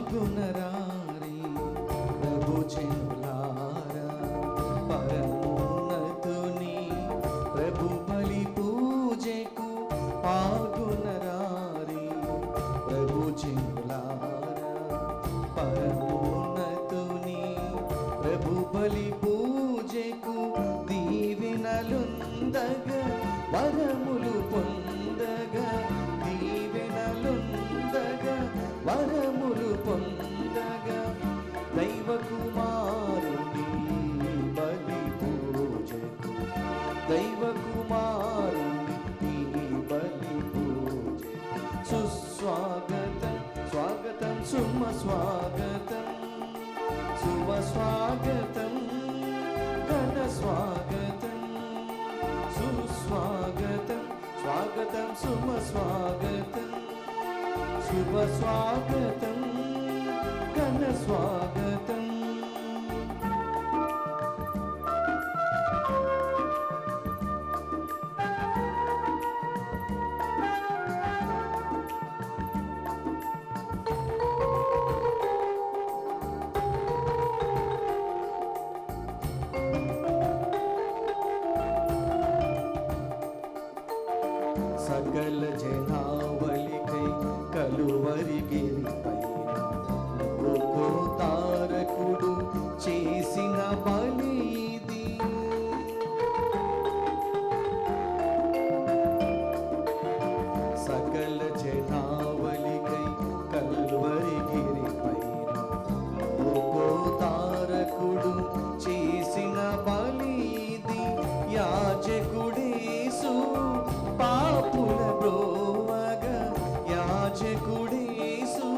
పాల్గొనరారి ప్రభు జనులారా, పరమోన్నతుని ప్రభు బలి పూజకు పాల్గొనరారి ప్రభు జనులారా, పరమోన్నతుని ప్రభు బలి పూజకు దీవెనలుందగా వరములు పొందగా, దీవెనలుందగా వరములు పొందగా, దైవ కుమారుని బలి పూజకు, దైవ కుమారుని బలి పూజ. సుస్వాగతం స్వాగతం సుమ స్వాగతం, శుభ స్వాగతం ఘన స్వాగతం, సుస్వాగతం స్వాగతం సుమ స్వాగతం, శుభ స్వాగతం ఘన స్వాగతం. సకల జనావళికై కలువరి గిరిపైన ఒక్కో తారకుడు చేసిన బలి ఇది. సకల జనావళికై కలువరి గిరిపైన ఒక్కో తారకుడు చేసిన బలి ఇది. యాజకుడేసు పాపుల బ్రోవగా, యాజకుడేసు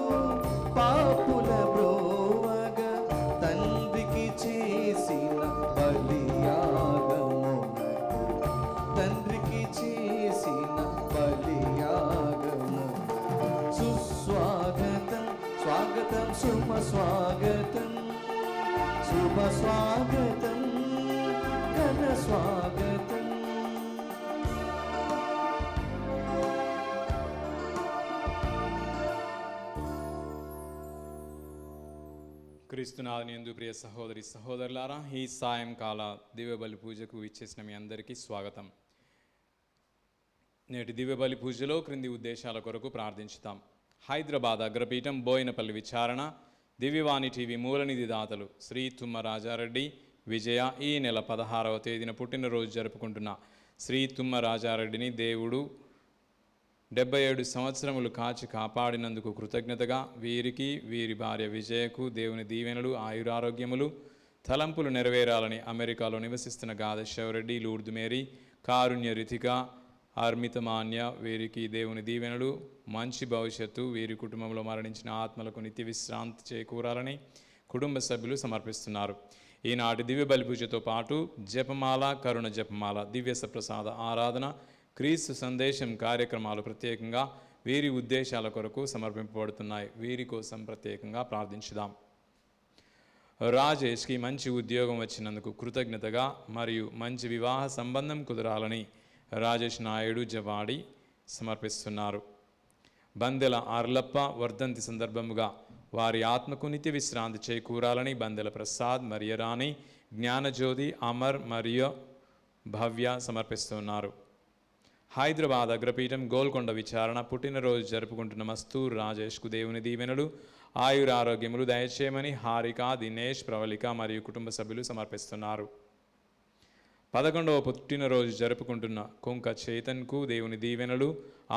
పాపుల బ్రోవగా, తండ్రికి చేసిన బలియాగమునకు, తండ్రికి చేసిన బలియాగము. సుస్వాగతం స్వాగతం శుభ స్వాగతం, శుభ స్వాగతం ఘన స్వాగతం. క్రీస్తునాథునియందు ప్రియ సహోదరి సహోదరులారా, ఈ సాయంకాల దివ్యబలి పూజకు ఇచ్చేసిన మీ అందరికీ స్వాగతం. నేటి దివ్యబలి పూజలో క్రింది ఉద్దేశాల కొరకు ప్రార్థించుతాం. హైదరాబాద్ అగ్రపీఠం బోయినపల్లి విచారణ దివ్యవాణి టీవీ మూలనిధి దాతలు శ్రీ తుమ్మ రాజారెడ్డి విజయ ఈ నెల 16వ తేదీన పుట్టినరోజు జరుపుకుంటున్న శ్రీ తుమ్మ రాజారెడ్డిని దేవుడు 77 సంవత్సరములు కాచి కాపాడినందుకు కృతజ్ఞతగా వీరికి, వీరి భార్య విజయకు దేవుని దీవెనలు, ఆయురారోగ్యములు, తలంపులు నెరవేరాలని అమెరికాలో నివసిస్తున్న గాదశివరెడ్డి, లూర్దు మేరీ, కారుణ్య రితిక, అర్మితమాన్య వీరికి దేవుని దీవెనలు, మంచి భవిష్యత్తు, వీరి కుటుంబంలో మరణించిన ఆత్మలకు నిత్య విశ్రాంతి చేకూరాలని కుటుంబ సభ్యులు సమర్పిస్తున్నారు. ఈనాటి దివ్య బలి పూజతో పాటు జపమాల, కరుణ జపమాల, దివ్య సప్రసాద ఆరాధన, క్రీస్తు సందేశం కార్యక్రమాలు ప్రత్యేకంగా వీరి ఉద్దేశాల కొరకు సమర్పింపబడుతున్నాయి. వీరి కోసం ప్రత్యేకంగా ప్రార్థించుదాం. రాజేష్కి మంచి ఉద్యోగం వచ్చినందుకు కృతజ్ఞతగా మరియు మంచి వివాహ సంబంధం కుదరాలని రాజేష్ నాయుడు జవాడి సమర్పిస్తున్నారు. బందెల ఆర్లప్ప వర్ధంతి సందర్భముగా వారి ఆత్మకు నిత్య విశ్రాంతి చేకూరాలని బందెల ప్రసాద్, మరియరాణి, జ్ఞానజ్యోతి, అమర్ మరియు భవ్య సమర్పిస్తున్నారు. హైదరాబాద్ అగ్రపీఠం గోల్కొండ విచారణ పుట్టినరోజు జరుపుకుంటున్న మస్తూర్ రాజేష్కు దేవుని దీవెనలు, ఆయురారోగ్యములు దయచేయమని హారిక, దినేష్, ప్రవళిక మరియు కుటుంబ సభ్యులు సమర్పిస్తున్నారు. 11వ పుట్టినరోజు జరుపుకుంటున్న కొంక చేతన్కు దేవుని దీవెనలు,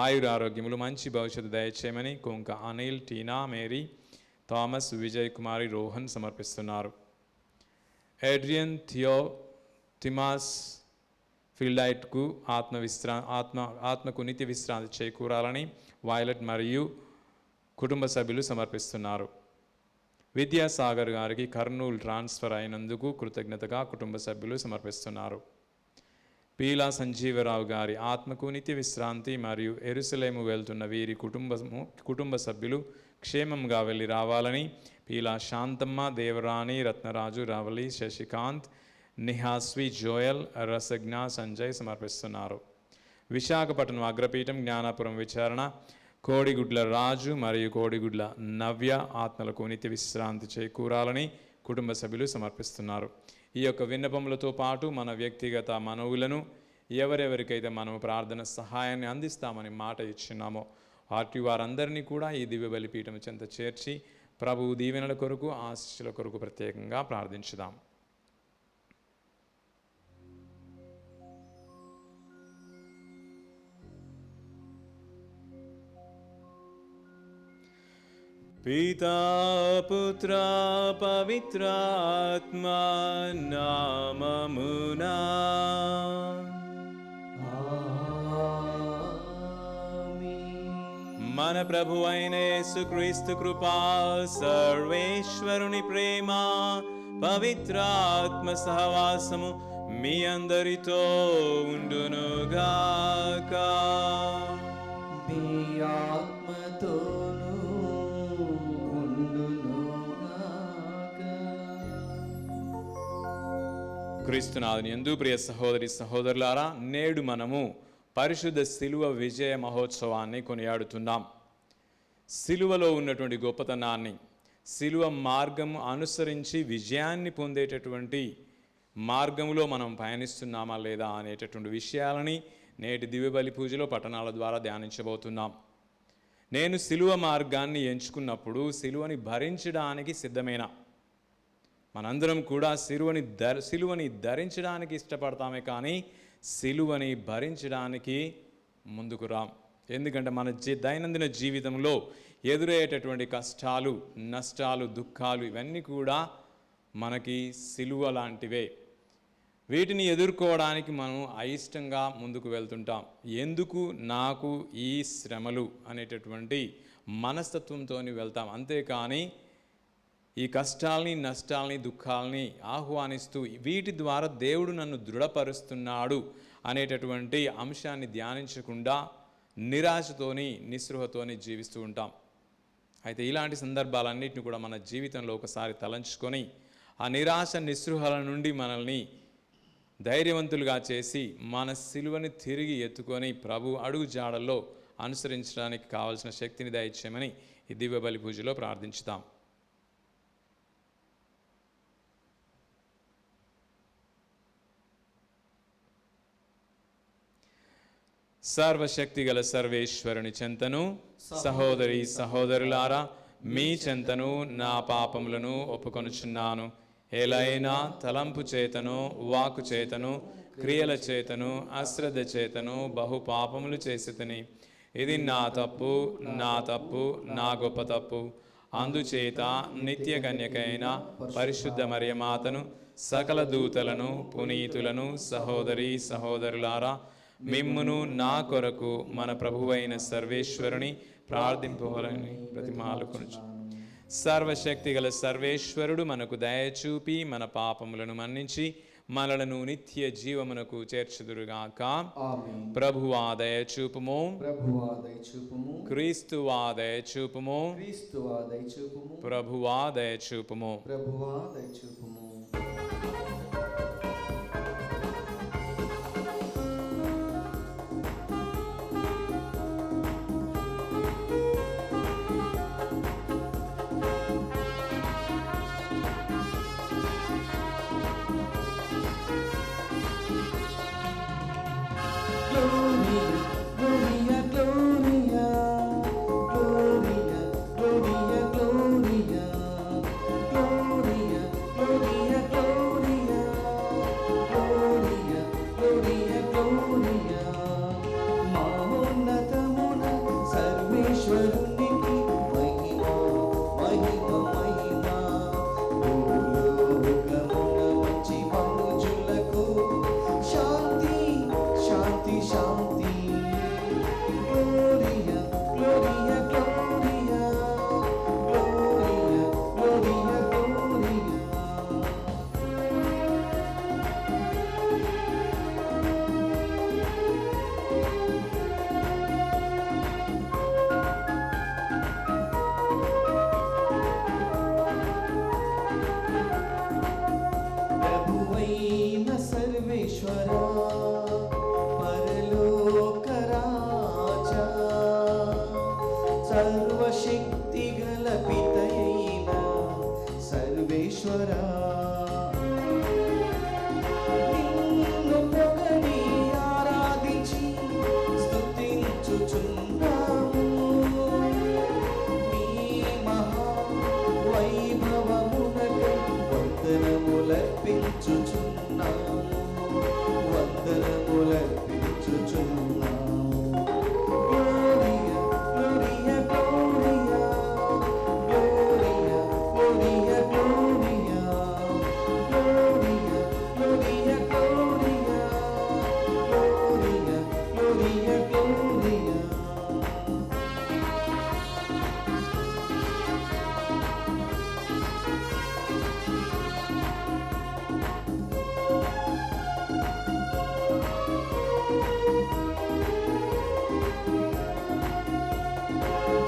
ఆయురారోగ్యములు, మంచి భవిష్యత్తు దయచేయమని కొంక అనిల్, టీనా, మేరీ, థామస్, విజయ్ కుమారి, రోహన్ సమర్పిస్తున్నారు. ఏడ్రియన్, థియో, తిమాస్ ఫిల్డైట్కు ఆత్మకు నిత్య విశ్రాంతి చేకూరాలని వైలెట్ మరియు కుటుంబ సభ్యులు సమర్పిస్తున్నారు. విద్యాసాగర్ గారికి కర్నూలు ట్రాన్స్ఫర్ అయినందుకు కృతజ్ఞతగా కుటుంబ సభ్యులు సమర్పిస్తున్నారు. పీలా సంజీవరావు గారి ఆత్మకు నిత్య విశ్రాంతి మరియు ఎరుసలేము వెళ్తున్న వీరి కుటుంబ సభ్యులు క్షేమంగా వెళ్ళి రావాలని పీలా శాంతమ్మ, దేవరాణి, రత్నరాజు, రవలి, శశికాంత్, నిహాస్వి, జోయల్, రసజ్ఞ, సంజయ్ సమర్పిస్తున్నారు. విశాఖపట్నం అగ్రపీఠం జ్ఞానాపురం విచారణ కోడిగుడ్ల రాజు మరియు కోడిగుడ్ల నవ్య ఆత్మలకు నిత్య విశ్రాంతి చేకూరాలని కుటుంబ సభ్యులు సమర్పిస్తున్నారు. ఈ యొక్క విన్నపములతో పాటు మన వ్యక్తిగత మనవులను ఎవరెవరికైతే మనము ప్రార్థన సహాయాన్ని అందిస్తామని మాట ఇచ్చున్నామో వారందరినీ కూడా ఈ దివ్య బలిపీఠం చెంత చేర్చి ప్రభువు దీవెనల కొరకు ఆశీస్సుల కొరకు ప్రత్యేకంగా ప్రార్థించుదాం. పితా పుత్ర పవిత్రాత్మా నామమునా మన ప్రభు అయిన యేసుక్రీస్తు కృపా, సర్వేశ్వరుని ప్రేమ, పవిత్రాత్మ సహవాసము మీ అందరితో ఉండునుగాక. మీ ఆత్మతోనూ ఉండునుగాక. క్రీస్తునాథుని యందు ప్రియ సహోదరి సహోదరులారా, నేడు మనము పరిశుద్ధ శిలువ విజయ మహోత్సవాన్ని కొనియాడుతున్నాం. శిలువలో ఉన్నటువంటి గొప్పతనాన్ని, శిలువ మార్గం అనుసరించి విజయాన్ని పొందేటటువంటి మార్గంలో మనం పయనిస్తున్నామా లేదా అనేటటువంటి విషయాలని నేటి దివ్య బలి పూజలో పఠనాల ద్వారా ధ్యానించబోతున్నాం. నేను శిలువ మార్గాన్ని ఎంచుకున్నప్పుడు శిలువని భరించడానికి సిద్ధమైన మనందరం కూడా శిలువని ధరించడానికి ఇష్టపడతామే, కానీ శిలువని భరించడానికి ముందుకు రాం. ఎందుకంటే మన దైనందిన జీవితంలో ఎదురయ్యేటటువంటి కష్టాలు, నష్టాలు, దుఃఖాలు ఇవన్నీ కూడా మనకి శిలువ లాంటివే. వీటిని ఎదుర్కోవడానికి మనం అయిష్టంగా ముందుకు వెళ్తుంటాం. ఎందుకు నాకు ఈ శ్రమలు అనేటటువంటి మనస్తత్వంతో వెళ్తాం. అంతేకాని ఈ కష్టాలని, నష్టాలని, దుఃఖాలని ఆహ్వానిస్తూ వీటి ద్వారా దేవుడు నన్ను దృఢపరుస్తున్నాడు అనేటటువంటి అంశాన్ని ధ్యానించకుండా నిరాశతోని, నిస్పృహతోని జీవిస్తూ ఉంటాం. అయితే ఇలాంటి సందర్భాలన్నింటినీ కూడా మన జీవితంలో ఒకసారి తలంచుకొని ఆ నిరాశ, నిస్పృహల నుండి మనల్ని ధైర్యవంతులుగా చేసి మన సిలువని తిరిగి ఎత్తుకొని ప్రభు అడుగు జాడల్లో అనుసరించడానికి కావలసిన శక్తిని దయచేయమని ఈ దివ్య బలి పూజలో ప్రార్థించుతాం. సర్వశక్తి గల సర్వేశ్వరుని చెంతను, సహోదరి సహోదరులారా, మీ చెంతను నా పాపములను ఒప్పుకొనుచున్నాను. ఎలైనా తలంపు చేతను, వాకు చేతను, క్రియల చేతను, అశ్రద్ధ చేతను బహు పాపములు చేసితిని. ఇది నా తప్పు, నా గొప్ప తప్పు. అందుచేత నిత్య కన్యకైన పరిశుద్ధ మరియమాతను, సకల దూతలను, పునీతులను, సహోదరి సహోదరులారా, మిమ్మును నా కొరకు మన ప్రభువైన సర్వేశ్వరుని ప్రార్థింపవలని ప్రతిమాలుకొనుచు. సర్వశక్తి గల సర్వేశ్వరుడు మనకు దయచూపి మన పాపములను మన్నించి మనలను నిత్య జీవమునకు చేర్చుదురుగాక. ప్రభువా దయచూపుము, క్రీస్తువా దయచూపుము, ప్రభువా దయచూపుము. సర్వేశ్వరా నిన్ను పొగడి ఆరాధించి స్తుతించుచున్నాము నీ మహా వైభవమునకై వందనములర్పించుచున్నాము వందనములర్పించుచున్నాము Gloria, Gloria, Gloria, Gloria, Gloria, Gloria, Gloria, Gloria, Gloria, Gloria, Gloria, Gloria.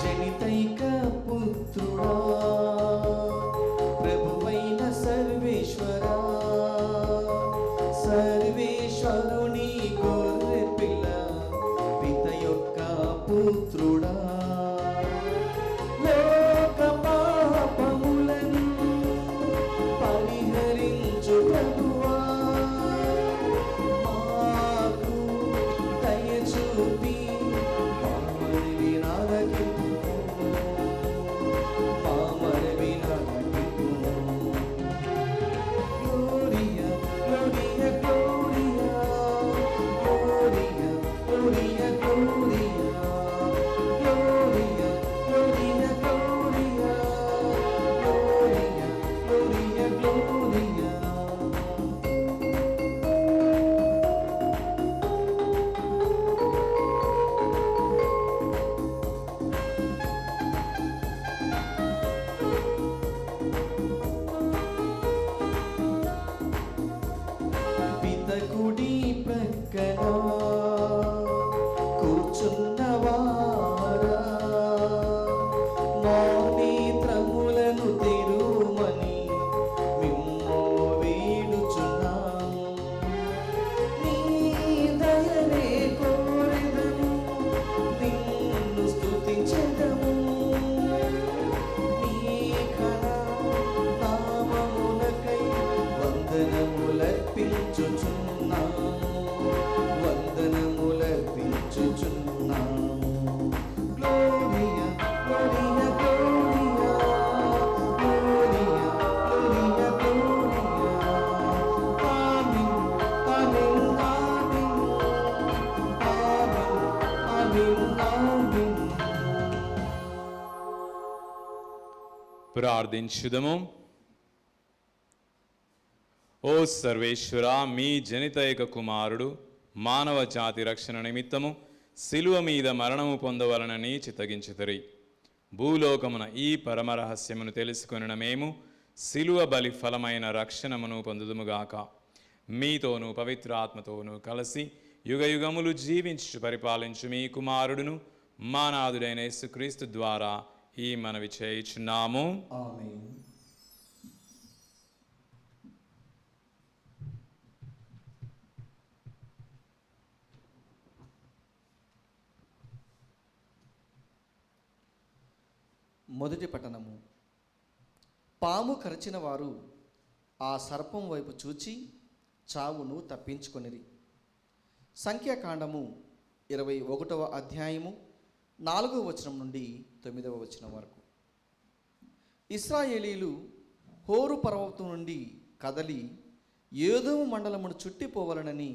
జనితైక పుత్రుడా ప్రభువైన సర్వేశ్వరా సర్వేశ్వరుని గొర్రె పిల్ల పిత యొక్క పుత్రుడా లోక పాపములను పరిహరించు ప్రభువా మాకు దయ చూపి పామరి నాదకింపు పామరి నాదకింపు Gloria, Gloria, Gloria, Gloria, Gloria, Gloria, Gloria, Gloria, Gloria, Gloria, Gloria, Gloria. పితకుడి ప్రక్కన కూర్చున్నవారా మా నేత్రములను తెరుమని మిమ్ము వేడుచున్నాము నీ దయనే కోరెదము నిన్ను స్తుతించెదము నీ ఘన నామమునకై వందనములర్పించుచున్నాము వందనములర్పించుచున్నాము Gloria, Gloria, Gloria, Gloria, Gloria, Gloria. Amen, Amen, Amen, Amen, Amen, Amen. ప్రార్థించుదము. ఓ సర్వేశ్వర, మీ జనితైక కుమారుడు మానవ జాతి రక్షణ నిమిత్తము శిలువ మీద మరణము పొందవలనని చిత్తగించితిరి. భూలోకమున ఈ పరమ రహస్యమును తెలుసుకొనిన మేము శిలువ బలి ఫలమైన రక్షణమును పొందుదుముగాక. మీతోనూ పవిత్రాత్మతోనూ కలిసి యుగయుగములు జీవించు పరిపాలించు మీ కుమారుడును మా నాథుడైన యేసుక్రీస్తు ద్వారా ఈ మనవి చేయుచున్నాము. ఆమేన్. మొదటి పట్టణము. పాము కరచిన వారు ఆ సర్పం వైపు చూచి చావును తప్పించుకొనిరి. సంఖ్యాకాండము 21వ అధ్యాయము 4వ వచనం నుండి 9వ వచనం వరకు. ఇశ్రాయేలీలు హోరు పర్వతం నుండి కదలి ఏదోము మండలమును చుట్టిపోవలనని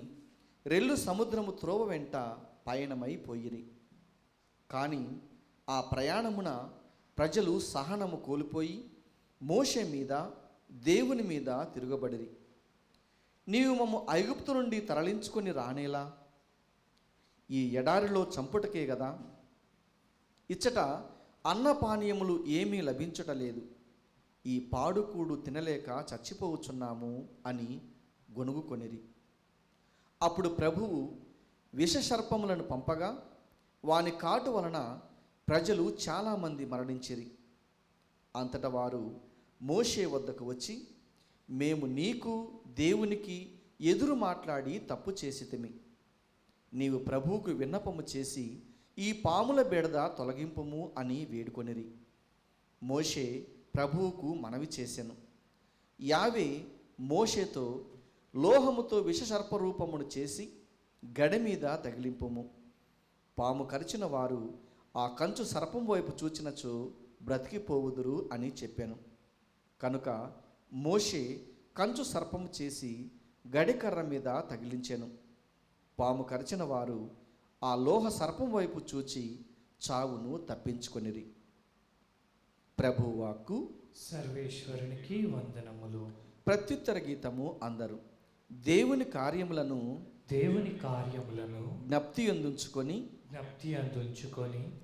రెల్లు సముద్రము త్రోవ వెంట పయనమైపోయిరి. కానీ ఆ ప్రయాణమున ప్రజలు సహనము కోల్పోయి మోషే మీద దేవుని మీద తిరగబడిరి. నీవు మమ్ము ఐగుప్తు నుండి తరలించుకొని రానేలా? ఈ ఎడారిలో చంపుటకే గదా? ఇచ్చట అన్నపానీయములు ఏమీ లభించటలేదు. ఈ పాడుకూడు తినలేక చచ్చిపోవచ్చున్నాము అని గొనుగుకొనిరి. అప్పుడు ప్రభువు విషసర్పములను పంపగా వాని కాటు వలన ప్రజలు చాలామంది మరణించిరి. అంతటా వారు మోషే వద్దకు వచ్చి, మేము నీకు దేవునికి ఎదురు మాట్లాడి తప్పు చేసితిమి. నీవు ప్రభువుకు విన్నపము చేసి ఈ పాముల బెడద తొలగింపుము అని వేడుకొనిరి. మోషే ప్రభువుకు మనవి చేసెను. యావే మోషేతో, లోహముతో విషసర్పరూపమును చేసి గడి మీద తగిలింపుము. పాము కరిచిన వారు ఆ కంచు సర్పం వైపు చూచినచో బ్రతికిపోవుదురు అని చెప్పాను. కనుక మోషే కంచు సర్పము చేసి గడికర్ర మీద తగిలించెను. పాము కరిచిన వారు ఆ లోహ సర్పం వైపు చూచి చావును తప్పించుకొనిరి. ప్రభువాక్కు. సర్వేశ్వరునికి వందనములు. ప్రత్యుత్తర గీతము అందరు. దేవుని కార్యములను జ్ఞప్తి అందుంచుకొని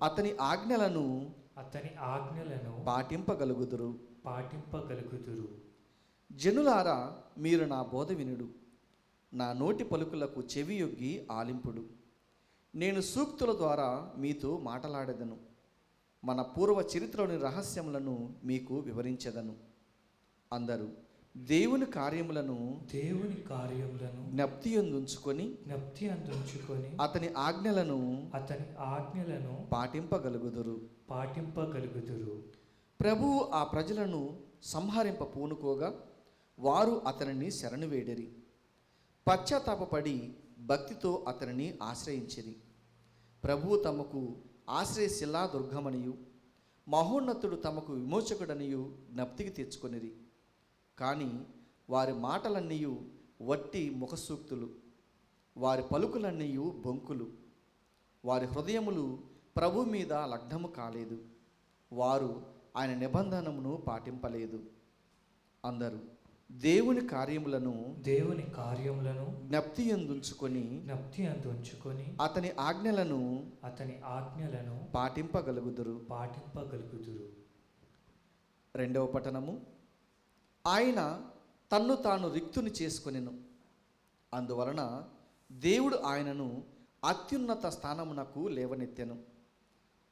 అతని ఆజ్ఞలను పాటింపగలుగుదురు. జనులారా, మీరు నా బోధ వినుడు, నా నోటి పలుకులకు చెవియొగ్గి ఆలింపుడు. నేను సూక్తుల ద్వారా మీతో మాటలాడెదను, మన పూర్వ చరిత్రలోని రహస్యములను మీకు వివరించెదను. అందరూ దేవుని కార్యములను జ్ఞప్తి అందుంచుకొని అతని ఆజ్ఞలను పాటింపగలుగుదురు. ప్రభువు ఆ ప్రజలను సంహరింప పూనుకోగా వారు అతనిని శరణు వేడిరి. పశ్చాత్తాపపడి భక్తితో అతనిని ఆశ్రయించిరి. ప్రభువు తమకు ఆశ్రయశిలా దుర్గమనియు మహోన్నతుడు తమకు విమోచకుడనియు జ్ఞప్తికి తెచ్చుకొనిరి. కానీ వారి మాటలన్నీయు వట్టి ముఖసూక్తులు, వారి పలుకులన్నీయు బొంకులు. వారి హృదయములు ప్రభు మీద లగ్నము కాలేదు, వారు ఆయన నిబంధనమును పాటింపలేదు. అందరూ దేవుని కార్యములను జ్ఞప్తి అందుంచుకొని అతని ఆజ్ఞలను పాటింపగలుగుదురు. రెండవ పఠనము. ఆయన తన్ను తాను రిక్తుని చేసుకొనెను, అందువలన దేవుడు ఆయనను అత్యున్నత స్థానమునకు లేవనెత్తెను.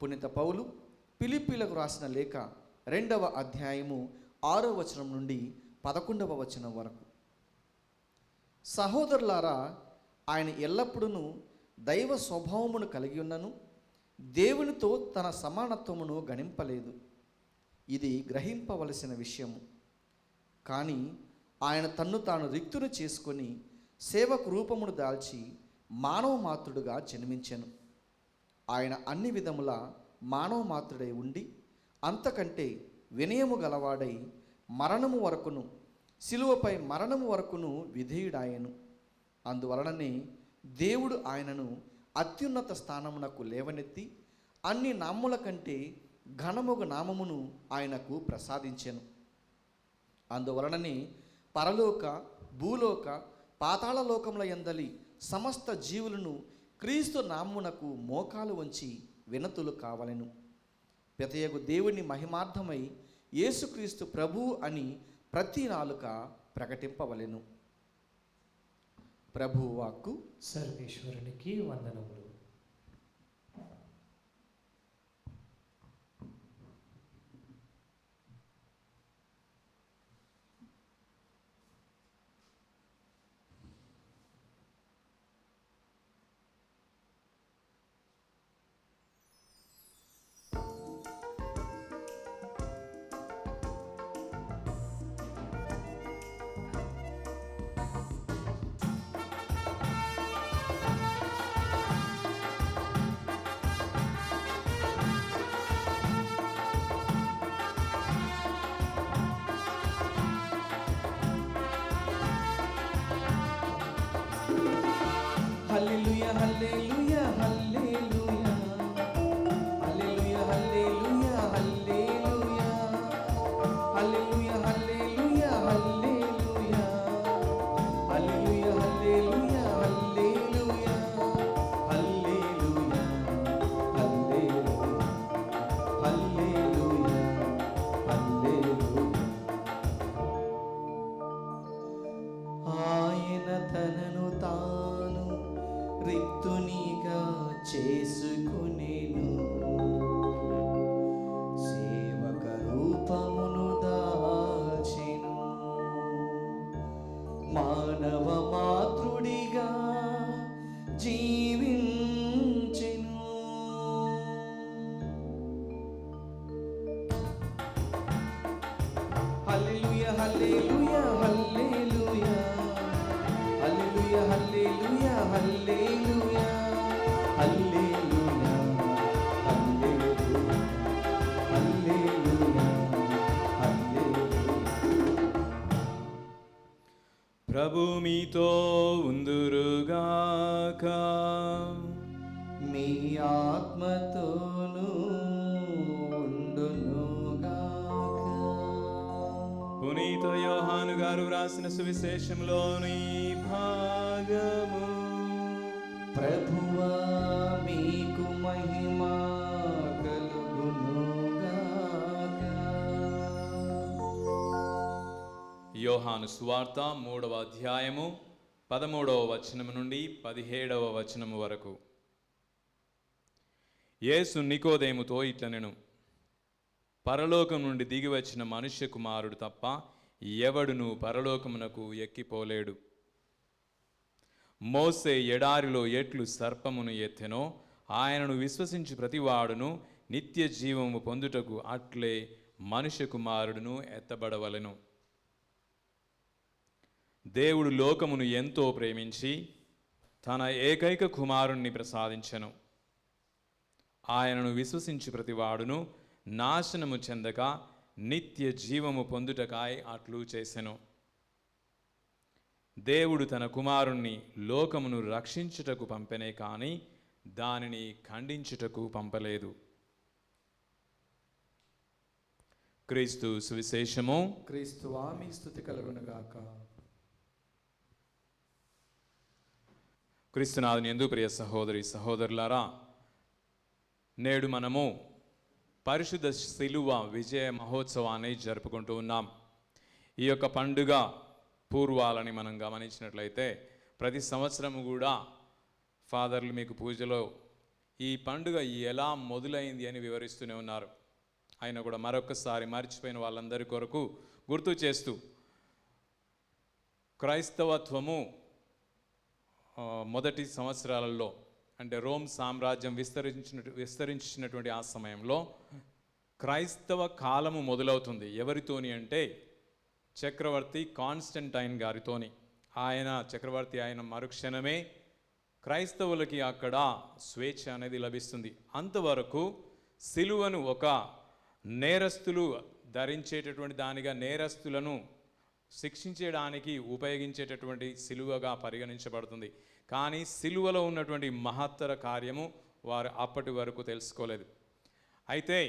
పునీత పౌలు ఫిలిప్పీలకు రాసిన లేఖ 2వ అధ్యాయము 6వ వచనం నుండి 11వ వచనం వరకు. సహోదరులారా, ఆయన ఎల్లప్పుడూ దైవ స్వభావమును కలిగి ఉన్నను దేవునితో తన సమానత్వమును గణింపలేదు. ఇది గ్రహింపవలసిన విషయము. కానీ ఆయన తన్ను తాను రిక్తును చేసుకొని సేవకు రూపమును దాల్చి మానవ మాతృడుగా జన్మించెను. ఆయన అన్ని విధముల మానవ మాతృడై ఉండి అంతకంటే వినయము గలవాడై మరణము వరకును, శిలువపై మరణము వరకును విధేయుడాయను. అందువలననే దేవుడు ఆయనను అత్యున్నత స్థానమునకు లేవనెత్తి అన్ని నామముల కంటే ఘనముగు నామమును ఆయనకు ప్రసాదించెను. అందువలననే పరలోక, భూలోక, పాతాళ లోకముల యందలి సమస్త జీవులను క్రీస్తు నామమునకు మోకాలు వంచి వినతులు కావలెను. పెతయగు దేవుని మహిమార్థమై యేసుక్రీస్తు ప్రభువు అని ప్రతి నాలుక ప్రకటింపవలెను. ప్రభువు వాక్కు. సర్వేశ్వరునికి వందనములు. హల్లెలూయా హల్లెలూయా హల్లెలూయా హల్లెలూయా హల్లెలూయా హల్లెలూయా హల్లెలూయా హల్లెలూయా హల్లెలూయా హల్లెలూయా హల్లెలూయా హల్లెలూయా హల్లెలూయా హల్లెలూయా హల్లెలూయా హల్లెలూయా. ఆయన తనను తాను రిక్తునిగా చేసుకునేను, సేవక రూపమును దాచెను, మానవ మాతృడిగా జీవించెను. హల్లెలూయా హల్లెలూయా హల్లెలూయా హల్లెలూయా హల్లెలూయా హల్లెలూయా హల్లెలూయా హల్లెలూయా హల్లెలూయా ప్రభు మీతో ఉందురుగాక. మీ ఆత్మతోనూ ఉండునుగాక. పునీత యోహాను గారు రాసిన సువిశేషంలోని భాగము. ప్రభువా మీకు మహిమ కలుగునుగాక. యోహాను సువార్త 3వ అధ్యాయము 13వ వచనము నుండి 17వ వచనము వరకు. యేసు నికోదేముతో ఇట్లనెను, పరలోకం నుండి దిగి వచ్చిన మనుష్య కుమారుడు తప్ప ఎవడును పరలోకమునకు ఎక్కిపోలేడు. మోసే ఎడారిలో ఎట్లు సర్పమును ఎత్తెనో ఆయనను విశ్వసించి ప్రతివాడును నిత్య జీవము పొందుటకు అట్లే మనుష్య కుమారుడును ఎత్తబడవలెను. దేవుడు లోకమును ఎంతో ప్రేమించి తన ఏకైక కుమారుణ్ణి ప్రసాదించెను. ఆయనను విశ్వసించి ప్రతివాడును నాశనము చెందక నిత్య జీవము పొందుటకాయ అట్లు చేసెను. దేవుడు తన కుమారుణ్ణి లోకమును రక్షించుటకు పంపెనే కాని దానిని ఖండించుటకు పంపలేదు. క్రీస్తు సువిశేషము. క్రీస్తువా మీ స్తుతి కలుగునుగాక. క్రీస్తునాథుని యందు ప్రియ సహోదరి సహోదరులారా, నేడు మనము పరిశుద్ధ శిలువ విజయ మహోత్సవాన్ని జరుపుకుంటూ ఉన్నాం. ఈ యొక్క పండుగ పూర్వాలని మనం గమనించినట్లయితే ప్రతి సంవత్సరము కూడా ఫాదర్లు మీకు పూజలో ఈ పండుగ ఎలా మొదలైంది అని వివరిస్తూనే ఉన్నారు. ఆయన కూడా మరొకసారి మర్చిపోయిన వాళ్ళందరి కొరకు గుర్తు చేస్తూ, క్రైస్తవత్వము మొదటి సంవత్సరాలలో అంటే రోమ్ సామ్రాజ్యం విస్తరించినటువంటి ఆ సమయంలో క్రైస్తవ కాలము మొదలవుతుంది. ఎవరితోని అంటే చక్రవర్తి కాన్స్టంటైన్ గారితోని. ఆయన చక్రవర్తి అయిన మరుక్షణమే క్రైస్తవులకి అక్కడ స్వేచ్ఛ అనేది లభిస్తుంది. అంతవరకు సిలువను ఒక నేరస్తులు ధరించేటటువంటి దానిగా, నేరస్తులను శిక్షించడానికి ఉపయోగించేటటువంటి సిలువగా పరిగణించబడుతుంది. కానీ సిలువలో ఉన్నటువంటి మహత్తర కార్యము వారు అప్పటి వరకు తెలుసుకోలేదు. అయితే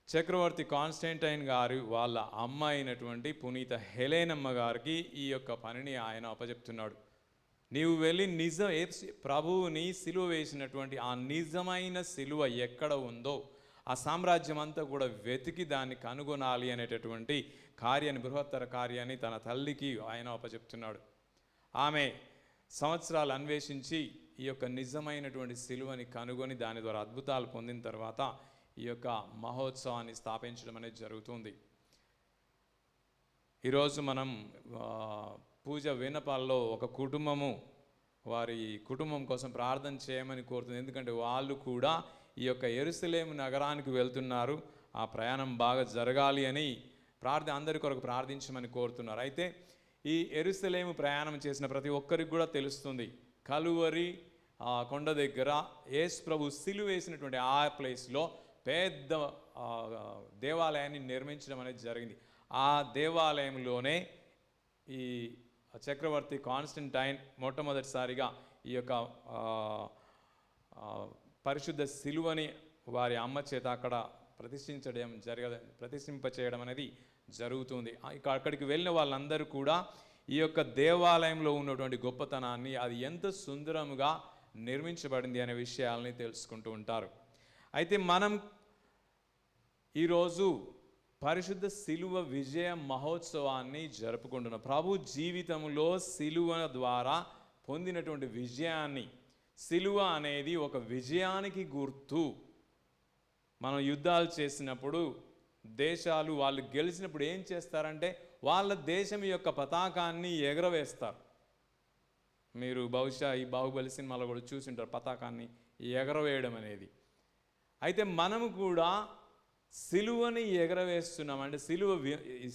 చక్రవర్తి కాన్స్టంటైన్ గారు వాళ్ళ అమ్మ అయినటువంటి పునీత హెలెనమ్మ గారికి ఈ యొక్క పనిని ఆయన అప్పచెప్తున్నాడు. నీవు వెళ్ళి ప్రభువుని సిలువ వేసినటువంటి ఆ నిజమైన సిలువ ఎక్కడ ఉందో ఆ సామ్రాజ్యం అంతా కూడా వెతికి దాన్ని కనుగొనాలి అనేటటువంటి కార్యాన్ని, బృహత్తర కార్యాన్ని తన తల్లికి ఆయన అప్పచెప్తున్నాడు. ఆమె సంవత్సరాలు అన్వేషించి ఈ యొక్క నిజమైనటువంటి సిలువని కనుగొని దాని ద్వారా అద్భుతాలు పొందిన తర్వాత ఈ యొక్క మహోత్సవాన్ని స్థాపించడం అనేది జరుగుతుంది. ఈరోజు మనం పూజ విన్నపాల్లో ఒక కుటుంబము వారి కుటుంబం కోసం ప్రార్థన చేయమని కోరుతుంది. ఎందుకంటే వాళ్ళు కూడా ఈ యొక్క యెరూషలేము నగరానికి వెళ్తున్నారు. ఆ ప్రయాణం బాగా జరగాలి అని అందరి కొరకు ప్రార్థించమని కోరుతున్నారు. అయితే ఈ యెరూషలేము ప్రయాణం చేసిన ప్రతి ఒక్కరికి కూడా తెలుస్తుంది, కలువరి కొండ దగ్గర యేసు ప్రభు సిలువ వేసినటువంటి ఆ ప్లేస్లో పెద్ద దేవాలయాన్ని నిర్మించడం అనేది జరిగింది. ఆ దేవాలయంలోనే ఈ చక్రవర్తి కాన్స్టంటైన్ మొట్టమొదటిసారిగా ఈ యొక్క పరిశుద్ధ సిలువని వారి అమ్మ చేత అక్కడ ప్రతిష్ఠింపచేయడం అనేది జరుగుతుంది. అక్కడికి వెళ్ళిన వాళ్ళందరూ కూడా ఈ యొక్క దేవాలయంలో ఉన్నటువంటి గొప్పతనాన్ని, అది ఎంత సుందరముగా నిర్మించబడింది అనే విషయాలని తెలుసుకుంటూ ఉంటారు. అయితే మనం ఈరోజు పరిశుద్ధ సిలువ విజయ మహోత్సవాన్ని జరుపుకుంటున్నాం. ప్రభు జీవితంలో సిలువ ద్వారా పొందినటువంటి విజయాన్ని, సిలువ అనేది ఒక విజయానికి గుర్తు. మనం యుద్ధాలు చేసినప్పుడు దేశాలు వాళ్ళు గెలిచినప్పుడు ఏం చేస్తారంటే వాళ్ళ దేశం యొక్క పతాకాన్ని ఎగరవేస్తారు. మీరు బహుశా ఈ బాహుబలి సినిమాలో కూడా చూసింటారు పతాకాన్ని ఎగరవేయడం అనేది. అయితే మనము కూడా సిలువని ఎగరవేస్తున్నాం అంటే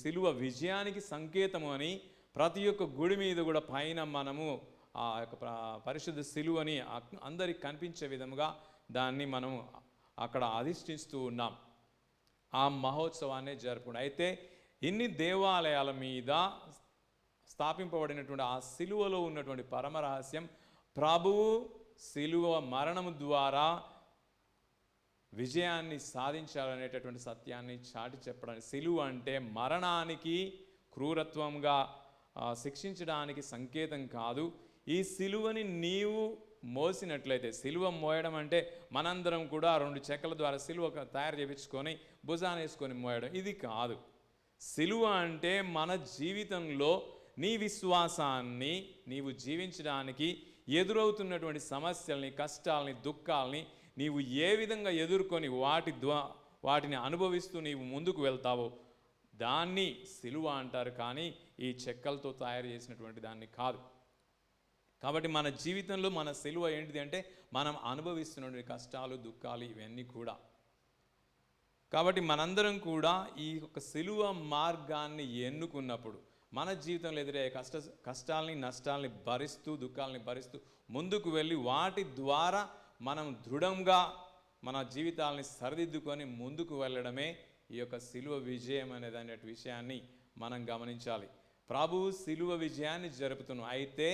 సిలువ విజయానికి సంకేతము అని ప్రతి ఒక్క గుడి మీద కూడా పైన మనము ఆ యొక్క పరిశుద్ధ సిలువని అందరికి కనిపించే విధముగా దాన్ని మనం అక్కడ అధిష్ఠిస్తూ ఉన్నాం. ఆ మహోత్సవాన్ని జరుపుకుంటాం. అయితే ఇన్ని దేవాలయాల మీద స్థాపింపబడినటువంటి ఆ సిలువలో ఉన్నటువంటి పరమరహస్యం ప్రభువు సిలువ మరణము ద్వారా విజయాన్ని సాధించాలనేటటువంటి సత్యాన్ని చాటి చెప్పడానికి. సిలువ అంటే మరణానికి క్రూరత్వంగా శిక్షించడానికి సంకేతం కాదు. ఈ సిలువని నీవు మోసినట్లయితే, సిలువ మోయడం అంటే మనందరం కూడా 2 చెక్కల ద్వారా సిలువ తయారు చేయించుకొని భుజాన్ని వేసుకొని మోయడం, ఇది కాదు. సిలువ అంటే మన జీవితంలో నీ విశ్వాసాన్ని నీవు జీవించడానికి ఎదురవుతున్నటువంటి సమస్యల్ని, కష్టాలని, దుఃఖాలని నీవు ఏ విధంగా ఎదుర్కొని వాటిని అనుభవిస్తూ నీవు ముందుకు వెళ్తావో దాన్ని సిలువ అంటారు, కానీ ఈ చెక్కలతో తయారు చేసినటువంటి దాన్ని కాదు. కాబట్టి మన జీవితంలో మన సిలువ ఏంటిది అంటే మనం అనుభవిస్తున్నటువంటి కష్టాలు, దుఃఖాలు ఇవన్నీ కూడా. కాబట్టి మనందరం కూడా ఈ యొక్క సిలువ మార్గాన్ని ఎన్నుకున్నప్పుడు మన జీవితంలో ఎదురయ్యే కష్టాలని, నష్టాలని భరిస్తూ, దుఃఖాలని భరిస్తూ ముందుకు వెళ్ళి వాటి ద్వారా మనం దృఢంగా మన జీవితాలని సరిదిద్దుకొని ముందుకు వెళ్ళడమే ఈ యొక్క సిలువ విజయం అనే విషయాన్ని మనం గమనించాలి. ప్రభువు సిలువ విజయాన్ని జరుపుతున్నాం. అయితే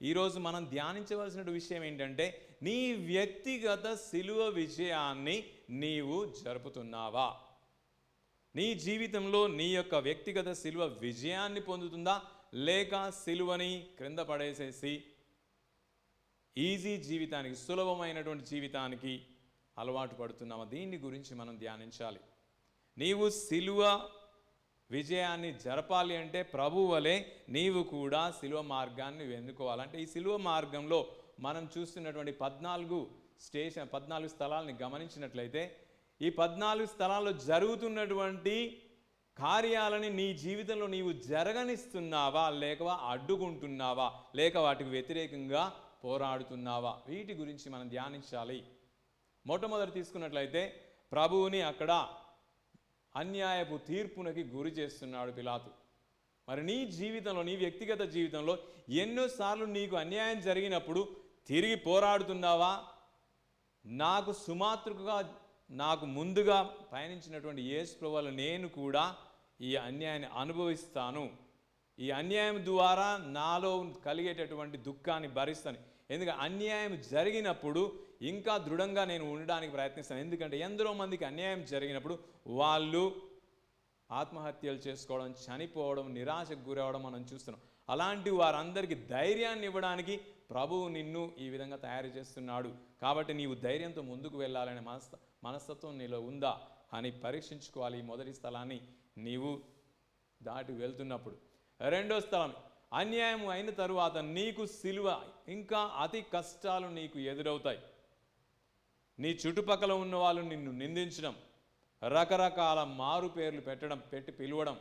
ఈరోజు మనం ధ్యానించవలసిన విషయం ఏంటంటే నీ వ్యక్తిగత సిలువ విజయాన్ని నీవు జరుపుతున్నావా? నీ జీవితంలో నీ యొక్క వ్యక్తిగత సిలువ విజయాన్ని పొందుతుందా, లేక సిలువని క్రింద పడేసేసి ఈజీ జీవితానికి, సులభమైనటువంటి జీవితానికి అలవాటు పడుతున్నామా? దీని గురించి మనం ధ్యానించాలి. నీవు సిలువ విజయాన్ని జరపాలి అంటే ప్రభువు వలె నీవు కూడా సిలువ మార్గాన్ని ఎన్నుకోవాలంటే ఈ సిలువ మార్గంలో మనం చూస్తున్నటువంటి 14 స్థలాలని గమనించినట్లయితే ఈ 14 స్థలాల్లో జరుగుతున్నటువంటి కార్యాలని నీ జీవితంలో నీవు జరగనిస్తున్నావా, లేక అడ్డుకుంటున్నావా, లేక వాటికి వ్యతిరేకంగా పోరాడుతున్నావా? వీటి గురించి మనం ధ్యానించాలి. మొట్టమొదటి తీసుకున్నట్లయితే ప్రభువుని అక్కడ అన్యాయపు తీర్పునకి గురి చేస్తున్నాడు పిలాతు. మరి నీ జీవితంలో, నీ వ్యక్తిగత జీవితంలో ఎన్నోసార్లు నీకు అన్యాయం జరిగినప్పుడు తిరిగి పోరాడుతున్నావా? నాకు సుమాత్రుగా, నాకు ముందుగా పయనించినటువంటి యేసు ప్రభువుల నేను కూడా ఈ అన్యాయాన్ని అనుభవిస్తాను, ఈ అన్యాయం ద్వారా నాలో కలిగేటటువంటి దుఃఖాన్ని భరిస్తాను. ఎందుకంటే అన్యాయం జరిగినప్పుడు ఇంకా దృఢంగా నేను ఉండడానికి ప్రయత్నిస్తాను. ఎందుకంటే ఎందరో మందికి అన్యాయం జరిగినప్పుడు వాళ్ళు ఆత్మహత్యలు చేసుకోవడం, చనిపోవడం, నిరాశకు గురవడం మనం చూస్తున్నాం. అలాంటి వారందరికీ ధైర్యాన్ని ఇవ్వడానికి ప్రభువు నిన్ను ఈ విధంగా తయారు చేస్తున్నాడు. కాబట్టి నీవు ధైర్యంతో ముందుకు వెళ్ళాలనే మనస్తత్వం నీలో ఉందా అని పరీక్షించుకోవాలి. ఈ మొదటి స్థలాన్ని నీవు దాటి వెళ్తున్నప్పుడు. రెండో స్థలం, అన్యాయం అయిన తరువాత నీకు సిలువ, ఇంకా అతి కష్టాలు నీకు ఎదురవుతాయి. నీ చుట్టుపక్కల ఉన్న వాళ్ళు నిన్ను నిందించడం, రకరకాల మారు పేర్లు పెట్టి పిలవడం,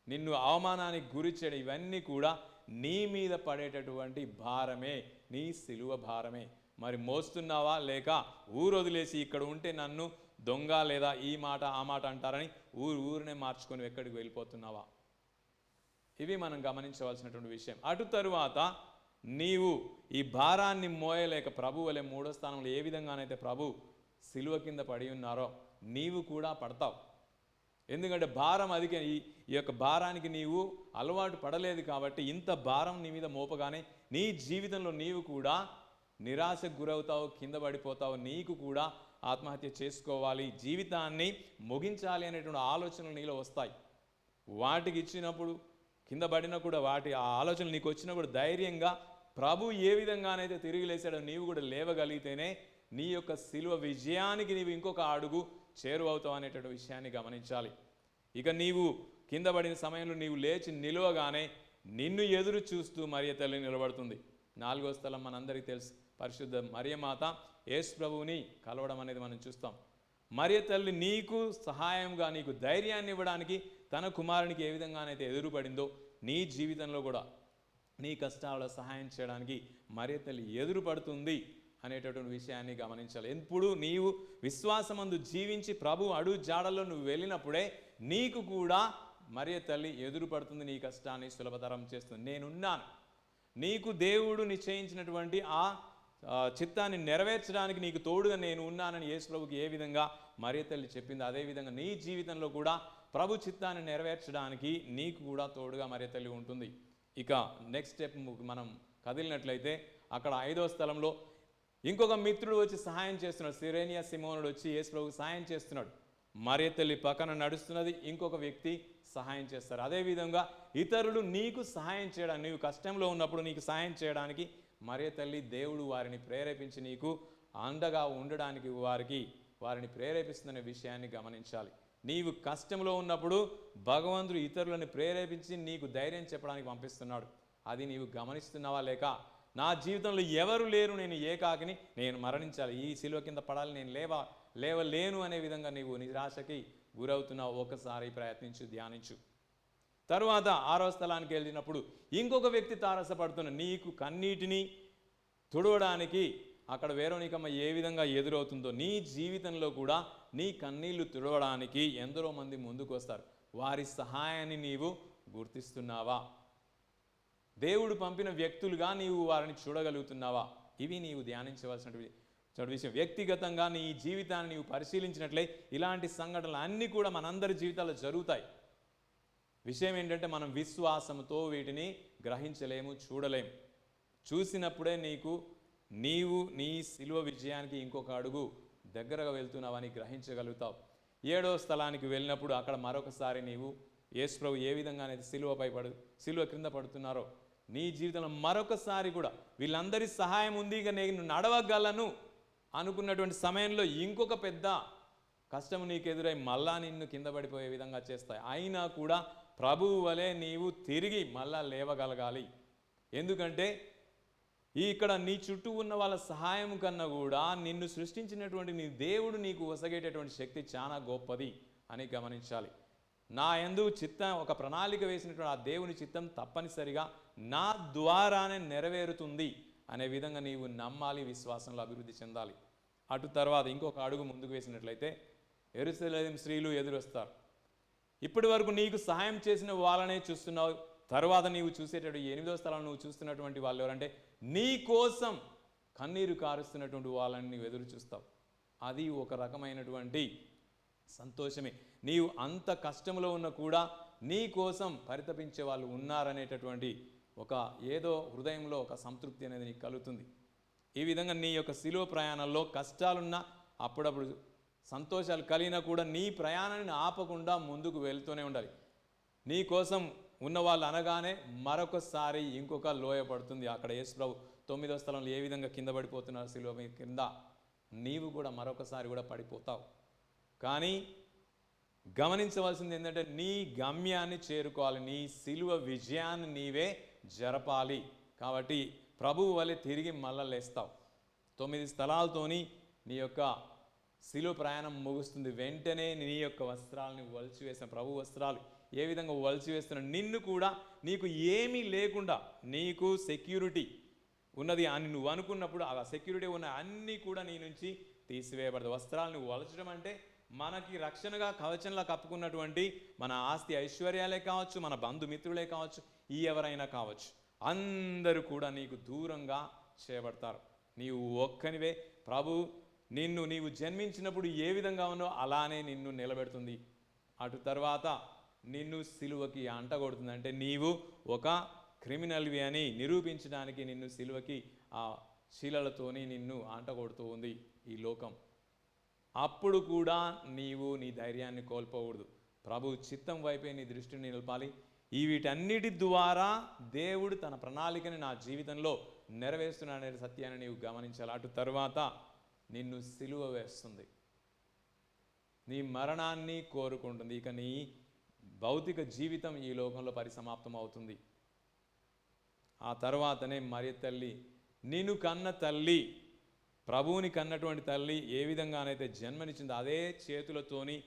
నిన్ను అవమానానికి గురి చేయడం, ఇవన్నీ కూడా నీ మీద పడేటటువంటి భారమే, నీ సిలువ భారమే. మరి మోస్తున్నావా, లేక ఊరు వదిలేసి ఇక్కడ ఉంటే నన్ను దొంగ లేదా ఈ మాట ఆ మాట అంటారని ఊరినే మార్చుకొని ఎక్కడికి వెళ్ళిపోతున్నావా? ఇవి మనం గమనించవలసినటువంటి విషయం. అటు తరువాత నీవు ఈ భారాన్ని మోయలేక ప్రభు వలె మూడో స్థానంలో ఏ విధంగానైతే ప్రభు సిలువ కింద పడి ఉన్నారో నీవు కూడా పడతావు. ఎందుకంటే భారం అధిక, ఈ యొక్క భారానికి నీవు అలవాటు పడలేదు కాబట్టి ఇంత భారం నీ మీద మోపగానే నీ జీవితంలో నీవు కూడా నిరాశకు గురవుతావు, కింద పడిపోతావు. నీకు కూడా ఆత్మహత్య చేసుకోవాలి, జీవితాన్ని ముగించాలి అనేటువంటి ఆలోచనలు నీలో వస్తాయి. వాటికి ఇచ్చినప్పుడు కింద పడినా కూడా ఆ ఆలోచనలు నీకు వచ్చినా కూడా ధైర్యంగా ప్రభు ఏ విధంగానైతే తిరిగి లేచాడో నీవు కూడా లేవగలిగితేనే నీ యొక్క సిలువ విజయానికి నీవు ఇంకొక అడుగు చేరువవుతావు అనేటువంటి విషయాన్ని గమనించాలి. ఇక నీవు కింద పడిన సమయంలో నీవు లేచి నిలవగానే నిన్ను ఎదురు చూస్తూ మరియ తల్లి నిలబడుతుంది. 4వ స్థలం మనందరికీ తెలుసు, పరిశుద్ధ మరియమాత యేసు ప్రభువుని కలవడం అనేది మనం చూస్తాం. మరియ తల్లి నీకు సహాయంగా, నీకు ధైర్యాన్ని ఇవ్వడానికి తన కుమారునికి ఏ విధంగానైతే ఎదురుపడిందో నీ జీవితంలో కూడా నీ కష్టాలలో సహాయం చేయడానికి మరియ తల్లి ఎదురుపడుతుంది. అనేటటువంటి విషయాన్ని గమనించాలి. ఎప్పుడు నీవు విశ్వాసమందు జీవించి ప్రభు అడుగు జాడల్లో నువ్వు వెళ్ళినప్పుడే నీకు కూడా మరియ తల్లి ఎదురుపడుతుంది, నీ కష్టాన్ని సులభతరం చేస్తుంది. నేనున్నాను, నీకు దేవుడు నిశ్చయించినటువంటి ఆ చిత్తాన్ని నెరవేర్చడానికి నీకు తోడుగా నేను ఉన్నానని యేసు ప్రభుకి ఏ విధంగా మరియ తల్లి చెప్పింది, అదేవిధంగా నీ జీవితంలో కూడా ప్రభు చిత్తాన్ని నెరవేర్చడానికి నీకు కూడా తోడుగా మరియ తల్లి ఉంటుంది. ఇక నెక్స్ట్ స్టెప్ మనం కదిలినట్లయితే అక్కడ 5వ స్థలంలో ఇంకొక మిత్రుడు వచ్చి సహాయం చేస్తున్నాడు. సిరేనియా సిమోనుడు వచ్చి యేసు ప్రభుకి సహాయం చేస్తున్నాడు. మరియ తల్లి పక్కన నడుస్తున్నది, ఇంకొక వ్యక్తి సహాయం చేస్తారు. అదేవిధంగా ఇతరులు నీకు సహాయం చేయడానికి, నీవు కష్టంలో ఉన్నప్పుడు నీకు సహాయం చేయడానికి మరియ తల్లి దేవుడు వారిని ప్రేరేపించి నీకు అండగా ఉండడానికి వారిని ప్రేరేపిస్తున్న విషయాన్ని గమనించాలి. నీవు కష్టంలో ఉన్నప్పుడు భగవంతుడు ఇతరులను ప్రేరేపించి నీకు ధైర్యం చెప్పడానికి పంపిస్తున్నాడు. అది నీవు గమనిస్తున్నావా? లేక నా జీవితంలో ఎవరు లేరు, నేను ఏకాకిని, నేను మరణించాలి, ఈ శిలువ కింద పడాలి, నేను లేవలేను అనే విధంగా నీవు నిరాశకి గురవుతున్నావు. ఒకసారి ప్రయత్నించు, ధ్యానించు. తరువాత 6వ స్థలానికి వెళ్ళినప్పుడు ఇంకొక వ్యక్తి తారసపడుతున్న నీకు కన్నీటిని తుడవడానికి అక్కడ వేరోనికమ్మ ఏ విధంగా ఎదురవుతుందో నీ జీవితంలో కూడా నీ కన్నీళ్లు తుడవడానికి ఎందరో మంది ముందుకు వస్తారు. వారి సహాయాన్ని నీవు గుర్తిస్తున్నావా? దేవుడు పంపిన వ్యక్తులుగా నీవు వారిని చూడగలుగుతున్నావా? ఇవి నీవు ధ్యానించవలసిన విషయం. వ్యక్తిగతంగా నీ జీవితాన్ని నీవు పరిశీలించినట్లే ఇలాంటి సంఘటనలు అన్నీ కూడా మనందరి జీవితాల్లో జరుగుతాయి. విషయం ఏంటంటే మనం విశ్వాసంతో వీటిని గ్రహించలేము, చూడలేము. చూసినప్పుడే నీవు నీ శిలువ విజయానికి ఇంకొక అడుగు దగ్గరగా వెళ్తున్నావని గ్రహించగలుగుతావు. 7వ స్థలానికి వెళ్ళినప్పుడు అక్కడ మరొకసారి నీవు యేసు ప్రభు ఏ విధంగా అనేది శిలువ క్రింద పడుతున్నారో నీ జీవితంలో మరొకసారి కూడా వీళ్ళందరి సహాయం ఉంది, ఇక నేను నడవగలను అనుకున్నటువంటి సమయంలో ఇంకొక పెద్ద కష్టం నీకు ఎదురై మళ్ళా నిన్ను కింద పడిపోయే విధంగా చేస్తాయి. అయినా కూడా ప్రభువు వలె నీవు తిరిగి మళ్ళా లేవగలగాలి. ఎందుకంటే ఇక్కడ నీ చుట్టూ ఉన్న వాళ్ళ సహాయం కన్నా కూడా నిన్ను సృష్టించినటువంటి నీ దేవుడు నీకు ఒసగేటటువంటి శక్తి చాలా గొప్పది అని గమనించాలి. నా యందు చిత్తం, ఒక ప్రణాళిక వేసినటువంటి ఆ దేవుని చిత్తం తప్పనిసరిగా నా ద్వారానే నెరవేరుతుంది అనే విధంగా నీవు నమ్మాలి, విశ్వాసంలో అభివృద్ధి చెందాలి. అటు తర్వాత ఇంకొక అడుగు ముందుకు వేసినట్లయితే యెరూషలేము స్త్రీలు ఎదురొస్తారు. ఇప్పటి వరకు నీకు సహాయం చేసిన వాళ్ళనే చూస్తున్నావు. తర్వాత నీవు చూసేటటువంటి 8వ స్థలంలో నువ్వు చూస్తున్నటువంటి వాళ్ళు ఎవరంటే నీ కోసం కన్నీరు కారుస్తున్నటువంటి వాళ్ళని నీవు ఎదురు చూస్తావు. అది ఒక రకమైనటువంటి సంతోషమే. నీవు అంత కష్టంలో ఉన్న కూడా నీ కోసం పరితపించే వాళ్ళు ఉన్నారనేటటువంటి ఒక ఏదో హృదయంలో ఒక సంతృప్తి అనేది నీకు కలుగుతుంది. ఈ విధంగా నీ యొక్క శిలువ ప్రయాణంలో కష్టాలున్నా, అప్పుడప్పుడు సంతోషాలు కలిగినా కూడా నీ ప్రయాణాన్ని ఆపకుండా ముందుకు వెళ్తూనే ఉండాలి. నీ కోసం ఉన్న వాళ్ళు అనగానే మరొకసారి ఇంకొక లోయ పడుతుంది. అక్కడ యేసు ప్రభు 9వ స్థలంలో ఏ విధంగా కింద పడిపోతున్నారు శిలువ కింద, నీవు కూడా మరొకసారి కూడా పడిపోతావు. కానీ గమనించవలసింది ఏంటంటే నీ గమ్యాన్ని చేరుకోవాలి, నీ శిలువ విజయాన్ని నీవే జరపాలి. కాబట్టి ప్రభువు వలె తిరిగి మళ్ళా లేస్తావు. 9 స్థలాలతోని నీ యొక్క శిలువ ప్రయాణం ముగుస్తుంది. వెంటనే నీ యొక్క వస్త్రాలని వలిచివేసిన ప్రభు వస్త్రాలు ఏ విధంగా వలిచివేస్తున్నా నిన్ను కూడా నీకు ఏమీ లేకుండా నీకు సెక్యూరిటీ ఉన్నది అని నువ్వు అనుకున్నప్పుడు ఆ సెక్యూరిటీ ఉన్న అన్నీ కూడా నీ నుంచి తీసివేయబడదు. వస్త్రాలను వలచడం అంటే మనకి రక్షణగా కవచంలా కప్పుకున్నటువంటి మన ఆస్తి ఐశ్వర్యాలే కావచ్చు, మన బంధుమిత్రులే కావచ్చు, ఎవరైనా కావచ్చు, అందరూ కూడా నీకు దూరంగా చేయబడతారు. నీవు ఒక్కనివే. ప్రభు నీవు జన్మించినప్పుడు ఏ విధంగా ఉన్నావో అలానే నిన్ను నిలబెడుతుంది. అటు తర్వాత నిన్ను సిలువకి అంటగొడుతుంది. అంటే నీవు ఒక క్రిమినల్వి అని నిరూపించడానికి నిన్ను సిలువకి ఆ శీలలతోని నిన్ను అంటగొడుతూ ఉంది ఈ లోకం. అప్పుడు కూడా నీవు నీ ధైర్యాన్ని కోల్పోకూడదు. ప్రభు చిత్తం వైపే నీ దృష్టిని నిలపాలి. వీటన్నిటి ద్వారా దేవుడు తన ప్రణాళికని నా జీవితంలో నెరవేరుస్తున్నాడనే సత్యాన్ని నీవు గమనించాలి. అటు తర్వాత నిన్ను సిలువ వేస్తుంది, నీ మరణాన్ని కోరుకుంటుంది. ఇక నీ భౌతిక జీవితం ఈ లోకంలో పరిసమాప్తం అవుతుంది. ఆ తర్వాతనే మరియ తల్లి, నిన్ను కన్న తల్లి, ప్రభువుని కన్నటువంటి తల్లి ఏ విధంగానైతే జన్మనిచ్చిందో అదే చేతులతోని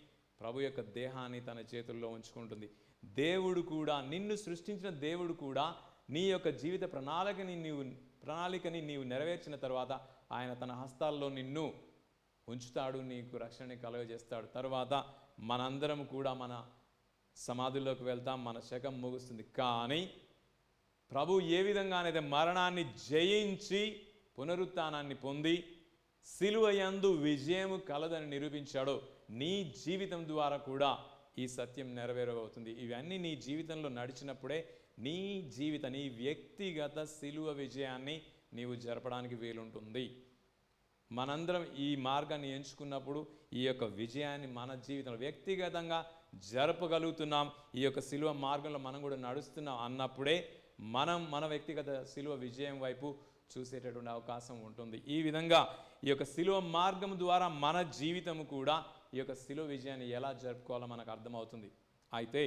ప్రభు యొక్క దేహాన్ని తన చేతుల్లో ఉంచుకుంటుంది. దేవుడు కూడా, నిన్ను సృష్టించిన దేవుడు కూడా నీ యొక్క జీవిత ప్రణాళికని నీవు నెరవేర్చిన తర్వాత ఆయన తన హస్తాల్లో నిన్ను ఉంచుతాడు, నీకు రక్షణ కలుగజేస్తాడు. తర్వాత మనందరం కూడా మన సమాధుల్లోకి వెళ్తాం, మన శకం ముగుస్తుంది. కానీ ప్రభు ఏ విధంగానైతే మరణాన్ని జయించి పునరుత్థానాన్ని పొంది సిలువ యందు విజయము కలదని నిరూపించాడో, నీ జీవితం ద్వారా కూడా ఈ సత్యం నెరవేరబోతుంది. ఇవన్నీ నీ జీవితంలో నడిచినప్పుడే నీ వ్యక్తిగత సిలువ విజయాన్ని నీవు జరపడానికి వీలుంటుంది. మనందరం ఈ మార్గాన్ని ఎంచుకున్నప్పుడు ఈ యొక్క విజయాన్ని మన జీవితంలో వ్యక్తిగతంగా జరపగలుగుతున్నాం. ఈ యొక్క సిలువ మార్గంలో మనం కూడా నడుస్తున్నాం అన్నప్పుడే మనం మన వ్యక్తిగత సిలువ విజయం వైపు చూసేటటువంటి అవకాశం ఉంటుంది. ఈ విధంగా ఈ యొక్క సిలువ మార్గం ద్వారా మన జీవితం కూడా ఈ యొక్క సిలువ విజయాన్ని ఎలా జరుపుకోవాలో మనకు అర్థమవుతుంది. అయితే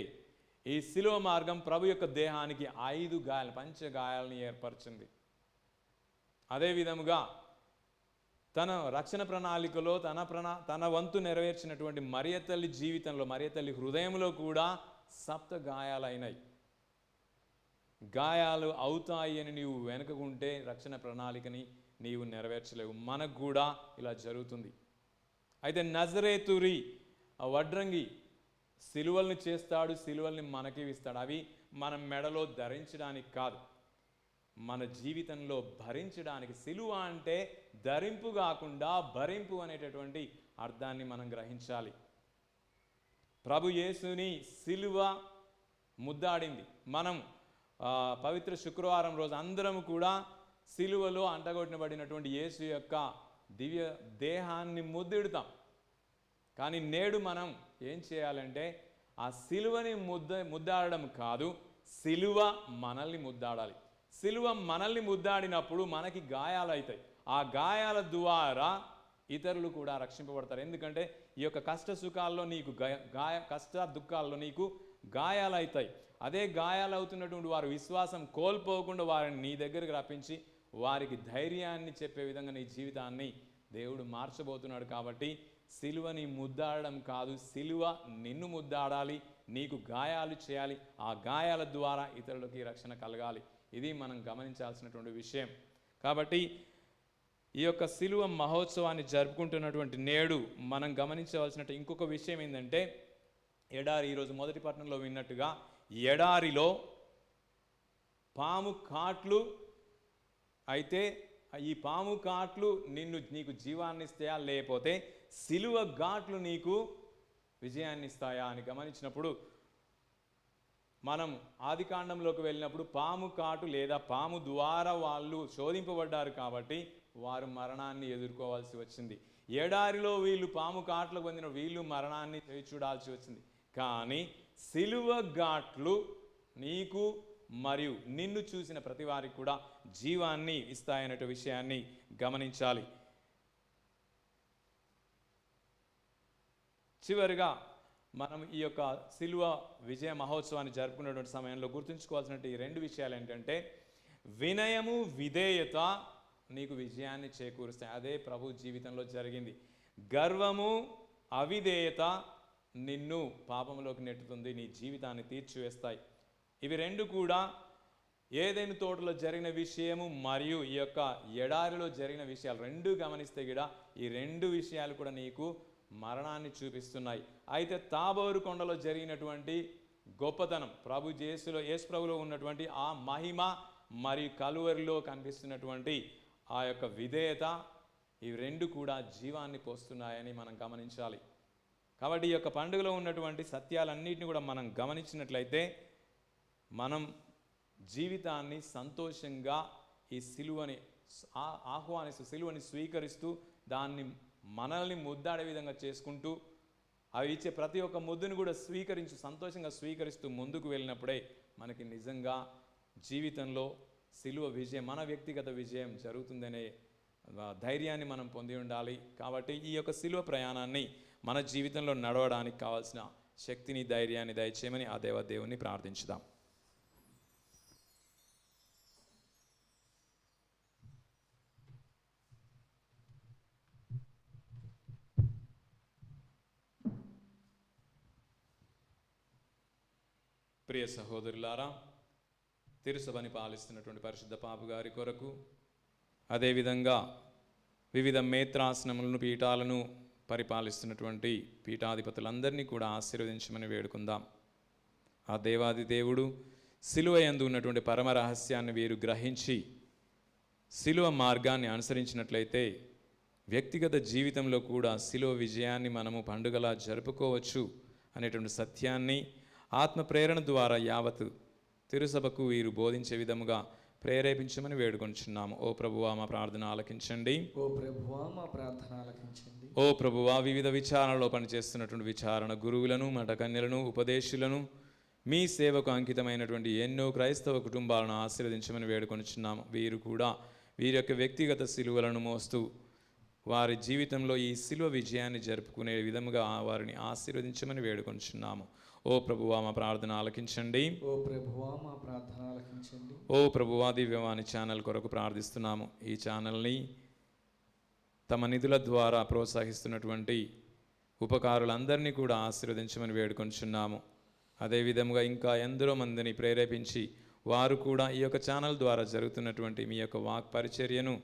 ఈ సిలువ మార్గం ప్రభు యొక్క దేహానికి 5 గాయాలు, పంచగాయాలని ఏర్పరిచింది. అదే విధముగా తన రక్షణ ప్రణాళికలో తన వంతు నెరవేర్చినటువంటి మరియ తల్లి జీవితంలో, మరియ తల్లి హృదయంలో కూడా 7 గాయాలైనాయి. గాయాలు అవుతాయి అని నీవు వెనుకకుంటే రక్షణ ప్రణాళికని నీవు నెరవేర్చలేవు. మనకు కూడా ఇలా జరుగుతుంది. అయితే నజరేతురి వడ్రంగి సిలువల్ని చేస్తాడు, సిలువల్ని మనకి ఇస్తాడు. అవి మనం మెడలో ధరించడానికి కాదు, మన జీవితంలో భరించడానికి. సిలువ అంటే ధరింపు కాకుండా భరింపు అనేటటువంటి అర్థాన్ని మనం గ్రహించాలి. ప్రభు యేసుని సిలువ ముద్దాడింది. మనం పవిత్ర శుక్రవారం రోజు అందరం కూడా సిలువలో అంటగొట్టబడినటువంటి యేసు యొక్క దివ్య దేహాన్ని ముద్దిడుతాం. కానీ నేడు మనం ఏం చేయాలంటే ఆ సిలువని ముద్దాడడం కాదు, సిలువ మనల్ని ముద్దాడాలి. సిలువ మనల్ని ముద్దాడినప్పుడు మనకి గాయాలు అవుతాయి. ఆ గాయాల ద్వారా ఇతరులు కూడా రక్షింపబడతారు. ఎందుకంటే ఈ యొక్క కష్ట సుఖాల్లో నీకు కష్ట దుఃఖాల్లో నీకు గాయాలు అవుతాయి. అదే గాయాలు అవుతున్నటువంటి వారు విశ్వాసం కోల్పోకుండా వారిని నీ దగ్గరికి రప్పించి వారికి ధైర్యాన్ని చెప్పే విధంగా నీ జీవితాన్ని దేవుడు మార్చబోతున్నాడు. కాబట్టి సిలువని ముద్దాడడం కాదు, సిలువ నిన్ను ముద్దాడాలి, నీకు గాయాలు చేయాలి. ఆ గాయాల ద్వారా ఇతరులకి రక్షణ కలగాలి. ఇది మనం గమనించాల్సినటువంటి విషయం. కాబట్టి ఈ యొక్క సిలువ మహోత్సవాన్ని జరుపుకుంటున్నటువంటి నేడు మనం గమనించవలసిన ఇంకొక విషయం ఏంటంటే, ఎడారి, ఈరోజు మొదటి పట్టణంలో విన్నట్టుగా ఎడారిలో పాము కాట్లు అయితే ఈ పాము కాట్లు నీకు జీవాన్ని ఇస్తాయా, లేకపోతే సిలువ ఘాట్లు నీకు విజయాన్ని ఇస్తాయా అని గమనించినప్పుడు, మనం ఆదికాండంలోకి వెళ్ళినప్పుడు పాము కాటు లేదా పాము ద్వారా వాళ్ళు శోధింపబడ్డారు కాబట్టి వారు మరణాన్ని ఎదుర్కోవాల్సి వచ్చింది. ఎడారిలో వీళ్ళు పాము కాట్లకు పొందిన వీళ్ళు మరణాన్ని చూడాల్సి వచ్చింది. కానీ సిలువ ఘాట్లు నీకు మరియు నిన్ను చూసిన ప్రతి వారికి కూడా జీవాన్ని ఇస్తాయనే విషయాన్ని గమనించాలి. చివరిగా మనం ఈ యొక్క సిలువ విజయ మహోత్సవాన్ని జరుపుకునేటువంటి సమయంలో గుర్తుంచుకోవాల్సిన ఈ 2 విషయాలు ఏంటంటే, వినయము, విధేయత నీకు విజయాన్ని చేకూరుస్తాయి. అదే ప్రభు జీవితంలో జరిగింది. గర్వము, అవిధేయత నిన్ను పాపంలోకి నెట్టుతుంది, నీ జీవితాన్ని తీర్చివేస్తాయి. ఇవి 2 కూడా ఏదైనా తోటలో జరిగిన విషయము మరియు ఈ యొక్క ఎడారిలో జరిగిన విషయాలు 2 గమనిస్తే కూడా ఈ 2 విషయాలు కూడా నీకు మరణాన్ని చూపిస్తున్నాయి. అయితే తాబోరు కొండలో జరిగినటువంటి గొప్పతనం, యేసు ప్రభులో ఉన్నటువంటి ఆ మహిమ మరియు కలువరిలో కనిపిస్తున్నటువంటి ఆ యొక్క విధేయత, ఈ 2 కూడా జీవాన్ని పోస్తున్నాయని మనం గమనించాలి. కాబట్టి ఈ యొక్క పండుగలో ఉన్నటువంటి సత్యాలన్నింటినీ కూడా మనం గమనించినట్లయితే మనం జీవితాన్ని సంతోషంగా ఈ సిలువని ఆహ్వానిస్తూ, సిలువని స్వీకరిస్తూ, దాన్ని మనల్ని ముద్దాడే విధంగా చేసుకుంటూ, అవి ఇచ్చే ప్రతి ఒక్క ముద్దును కూడా సంతోషంగా స్వీకరిస్తూ ముందుకు వెళ్ళినప్పుడే మనకి నిజంగా జీవితంలో సిలువ విజయం, మన వ్యక్తిగత విజయం జరుగుతుందనే ధైర్యాన్ని మనం పొంది ఉండాలి. కాబట్టి ఈ యొక్క సిలువ ప్రయాణాన్ని మన జీవితంలో నడవడానికి కావాల్సిన శక్తిని, ధైర్యాన్ని దయచేయమని ఆ దేవుని ప్రార్థించుదాం. ప్రియ సహోదరులారా, తిరుసభని పాలిస్తున్నటువంటి పరిశుద్ధ పాపు గారి కొరకు, అదేవిధంగా వివిధ మేత్రాసనములను పీఠాలను పరిపాలిస్తున్నటువంటి పీఠాధిపతులందరినీ కూడా ఆశీర్వదించమని వేడుకుందాం. ఆ దేవాది దేవుడు సిలువ యందు ఉన్నటువంటి పరమ రహస్యాన్ని వీరు గ్రహించి సిలువ మార్గాన్ని అనుసరించినట్లయితే వ్యక్తిగత జీవితంలో కూడా సిలువ విజయాన్ని మనము పండుగలా జరుపుకోవచ్చు అనేటువంటి సత్యాన్ని ఆత్మ ప్రేరణ ద్వారా యావత్ తిరుసభకు వీరు బోధించే విధముగా ప్రేరేపించమని వేడుకొంచున్నాము. ఓ ప్రభువా, మా ప్రార్థన ఆలకించండి. ఓ ప్రభువా, మా ప్రార్థన ఆలకించండి. ఓ ప్రభువా, వివిధ విచారణలో పనిచేస్తున్నటువంటి విచారణ గురువులను, మఠకన్యలను, ఉపదేశులను, మీ సేవకు అంకితమైనటువంటి ఎన్నో క్రైస్తవ కుటుంబాలను ఆశీర్వదించమని వేడుకొనిచున్నాము. వీరు కూడా వీరి యొక్క వ్యక్తిగత సిలువలను మోస్తూ వారి జీవితంలో ఈ సిలువ విజయాన్ని జరుపుకునే విధముగా వారిని ఆశీర్వదించమని వేడుకొనిచున్నాము. ఓ ప్రభువా, మా ప్రార్థన ఆలకించండి. ఓ ప్రభువా, మా ప్రార్థన ఆలకించండి. ఓ ప్రభువా, దివ్యవాణి ఛానల్ కొరకు ప్రార్థిస్తున్నాము. ఈ ఛానల్ని తమ నిధుల ద్వారా ప్రోత్సహిస్తున్నటువంటి ఉపకారులందరినీ కూడా ఆశీర్వదించమని వేడుకొనిచున్నాము. అదేవిధంగా ఇంకా ఎందరో మందిని ప్రేరేపించి వారు కూడా ఈ యొక్క ఛానల్ ద్వారా జరుగుతున్నటువంటి మీ యొక్క వాక్ పరిచర్యను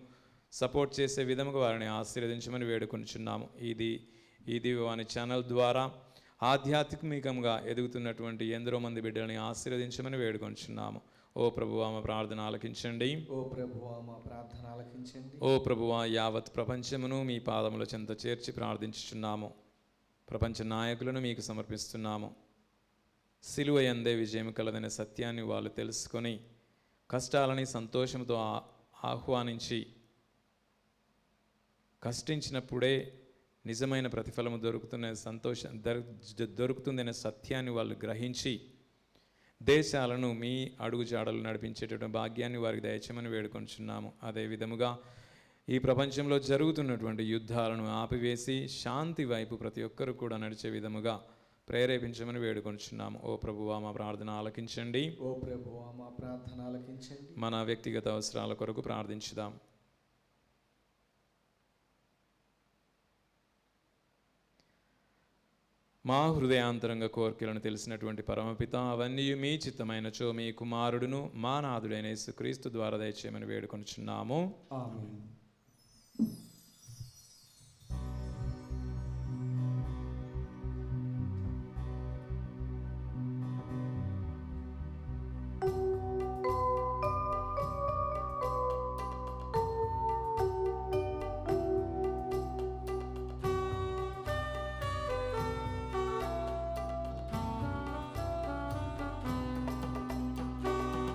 సపోర్ట్ చేసే విధముగా వారిని ఆశీర్వదించమని వేడుకొనిచున్నాము. ఈ దివ్యవాణి ఛానల్ ద్వారా ఆధ్యాత్మికంగా ఎదుగుతున్నటువంటి ఎందరో మంది బిడ్డలని ఆశీర్వదించమని వేడుకొనిచున్నాము. ఓ ప్రభువా, మా ప్రార్థన ఆలకించండి. ఓ ప్రభువా, మా ప్రార్థన ఆలకించండి. ఓ ప్రభువా, యావత్ ప్రపంచమును మీ పాదముల చెంత చేర్చి ప్రార్థించుచున్నాము. ప్రపంచ నాయకులను మీకు సమర్పిస్తున్నాము. సిలువ యందే విజయం కలదనే సత్యాన్ని వాళ్ళు తెలుసుకొని కష్టాలని సంతోషంతో ఆహ్వానించి కష్టించినప్పుడే నిజమైన ప్రతిఫలము దొరుకుతుందనే సత్యాన్ని వాళ్ళు గ్రహించి దేశాలను మీ అడుగుజాడలు నడిపించేటటువంటి భాగ్యాన్ని వారికి దయచేయమని వేడుకొంచున్నాము. అదే విధముగా ఈ ప్రపంచంలో జరుగుతున్నటువంటి యుద్ధాలను ఆపివేసి శాంతి వైపు ప్రతి ఒక్కరూ కూడా నడిచే విధముగా ప్రేరేపించమని వేడుకొంచున్నాము. ఓ ప్రభువా, మా ప్రార్థన ఆలకించండి. ఓ ప్రభువా, మా ప్రార్థన ఆలకించండి. మన వ్యక్తిగత అవసరాల కొరకు ప్రార్థించుదాం. మా హృదయాంతరంగ కోరికలను తెలిసినటువంటి పరమపిత, అవన్నీ మీ చిత్తమైనచో మీ కుమారుడును మా నాథుడైన యేసుక్రీస్తు ద్వారా దయచేయమని వేడుకొనుచున్నాము. ఆమేన్.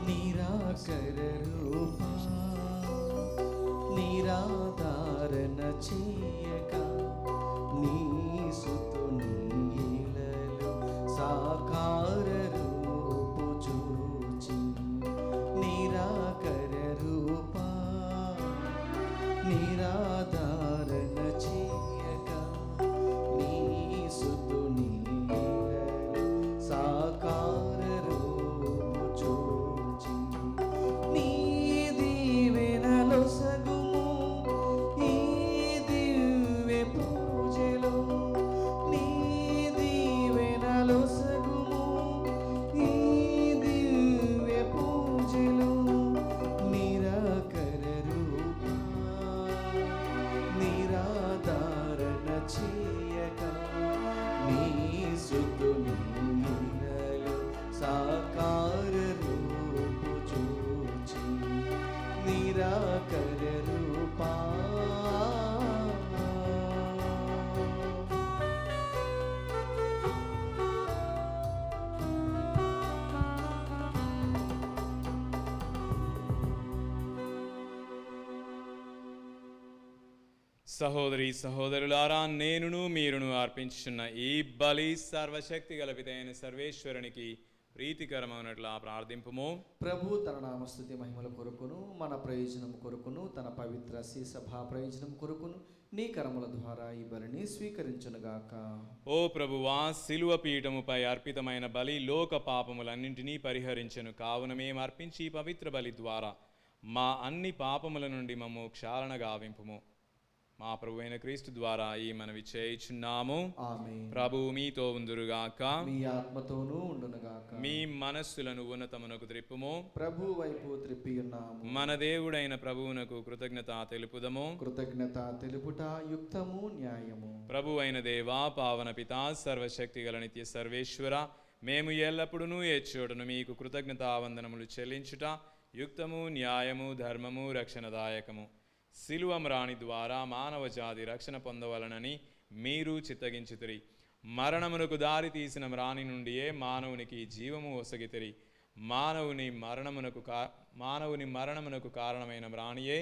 నిరాకర రూపా, నిరాధారణ చేయక నీ సుతుని ఇలలో సాకార రూపు చూచి, నిరాకర రూపా, నిరాధారణ చేయక నీ సుతుని ఇలలో సాకార రూపు చూచి, నీ దీవెనలో సగుము ఈ దివ్య పూజలో, నీ దీవెనలో సగుము ఈ దివ్య పూజలో, నిరాకర రూపా, నిరాధారణ చేయక నీ సుతుని ఇలలో సాకార రూపు చూచి, నిరాకర రూపా. సహోదరి సహోదరులారా, నేనును మీరును అర్పించుచున్న ఈ బలి సర్వశక్తి గలపితైన సర్వేశ్వరునికి ప్రీతికరమైనట్లా ప్రార్థింపుము. ప్రభు తన నామస్తుతి మహిమల కొరకును మన ప్రయోజనం కొరకును తన పవిత్ర సభా ప్రయోజనం కొరకును నీ కరముల ద్వారా ఈ బలిని స్వీకరించునుగాక. ఓ ప్రభువా, సిలువ పీఠముపై అర్పితమైన బలి లోక పాపములన్నింటినీ పరిహరించెను. కావున మేము అర్పించి ఈ పవిత్ర బలి ద్వారా మా అన్ని పాపముల నుండి మమ్ము క్షాళన గావింపుము. మా ప్రభు అయిన క్రీస్తు ద్వారా ఈ మనవి చేయుచున్నాము. ఆమేన్. ప్రభువు మీతో ఉందురుగాక. మీ ఆత్మతోనూ ఉండునుగాక. మీ మనస్సులను ఉన్నతమునకు త్రిప్పుము. ప్రభు వైపు త్రిప్పి ఉన్నాము. మన దేవుడైన ప్రభువునకు కృతజ్ఞత తెలుపుదము. కృతజ్ఞత తెలుపుట యుక్తము న్యాయము. ప్రభు అయిన దేవా, పావన పితా, సర్వశక్తి గల నిత్య సర్వేశ్వర, మేము ఎల్లప్పుడూ ఏచోటను మీకు కృతజ్ఞతావందనములు చెల్లించుట యుక్తము, న్యాయము, ధర్మము, రక్షణదాయకము. శిలువ మ్రాణి ద్వారా మానవ జాతి రక్షణ పొందవలనని మీరు చిత్తగించితిరి. మరణమునకు దారి తీసిన మ్రాణి నుండియే మానవునికి జీవము ఒసగితిరి. మానవుని మరణమునకు కారణమైన మ్రాణియే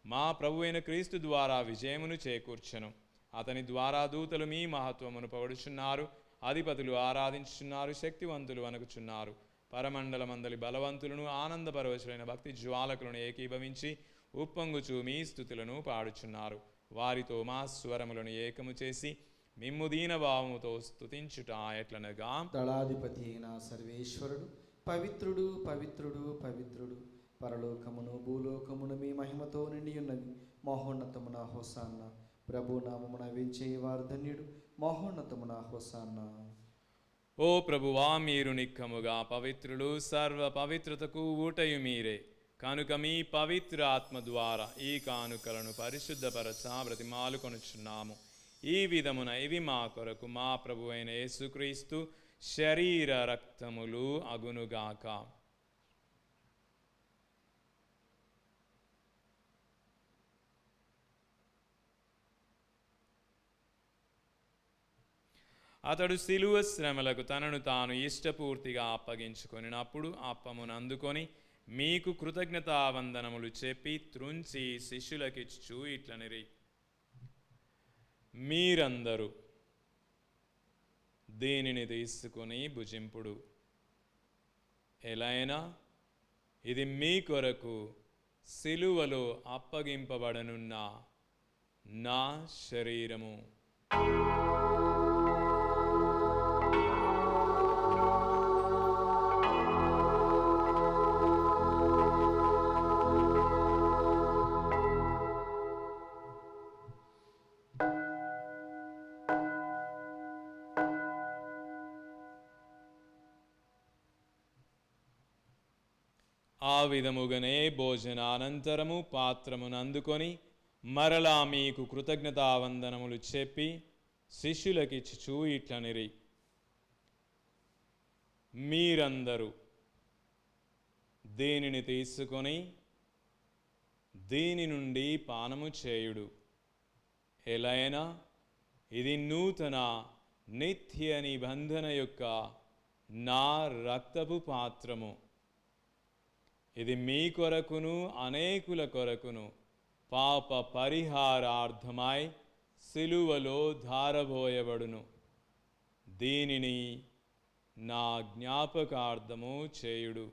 మా ప్రభువైన క్రీస్తు ద్వారా విజయమును చేకూర్చెను. అతని ద్వారా దూతలు మీ మహత్వమును పొగడుచున్నారు, అధిపతులు ఆరాధించుచున్నారు, శక్తివంతులు వణకుచున్నారు. పరమండలమందలి బలవంతులను ఆనందపరవశులైన భక్తి జ్వాలకులను ఏకీభవించి ఉప్పొంగుచు మీ స్తుతులను పాడుచున్నారు. వారితో మా స్వరములను ఏకము చేసి మిమ్ము దీనభావముతో స్తుతించుట ఎట్లనగా, దళాధిపతి అయిన సర్వేశ్వరుడు పవిత్రుడు, పవిత్రుడు, పవిత్రుడు, పరలోకమును భూలోకమును మీ మహిమతో నిండి ఉన్నవి. మహోన్నతమున హోసాన్న. ప్రభు నామమున వేంచేవారు ధన్యుడు. మహోన్నతమున హోసాన్న. ఓ ప్రభువా, మీరు నిక్కముగా పవిత్రులు, సర్వ పవిత్రతకు ఊటయు మీరే. కనుక మీ పవిత్ర ఆత్మ ద్వారా ఈ కానుకలను పరిశుద్ధపరచ బ్రతిమాలు కొనుచున్నాము. ఈ విధమున ఇవి మా కొరకు మా ప్రభు అయిన యేసుక్రీస్తు శరీర రక్తములు అగునుగాక. అతడు శిలువ శ్రమలకు తనను తాను ఇష్టపూర్తిగా అప్పగించుకొనినప్పుడు అప్పమును అందుకొని మీకు కృతజ్ఞతావందనములు చెప్పి త్రుంచి శిష్యులకిచ్చు ఇట్లనిరి, మీరందరూ దీనిని తీసుకుని భుజింపుడు. ఎలైనా ఇది మీ కొరకు శిలువలో అప్పగింపబడనున్న నా శరీరము. ఆ విధముగానే భోజనానంతరము పాత్రమును అందుకొని మరలా మీకు కృతజ్ఞతావందనములు చెప్పి శిష్యులకిచ్చుచూ ఇట్లనిరి, మీరందరూ దీనిని తీసుకొని దీని నుండి పానము చేయుడు. ఎలైనా ఇది నూతన నిత్య నిబంధన యొక్క నా రక్తపు పాత్రము. ఇది మీ కొరకును అనేకుల కొరకును పాప పరిహారార్థమై సిలువలో ధారబోయబడును. దీనిని నా జ్ఞాపకార్థము చేయుడు.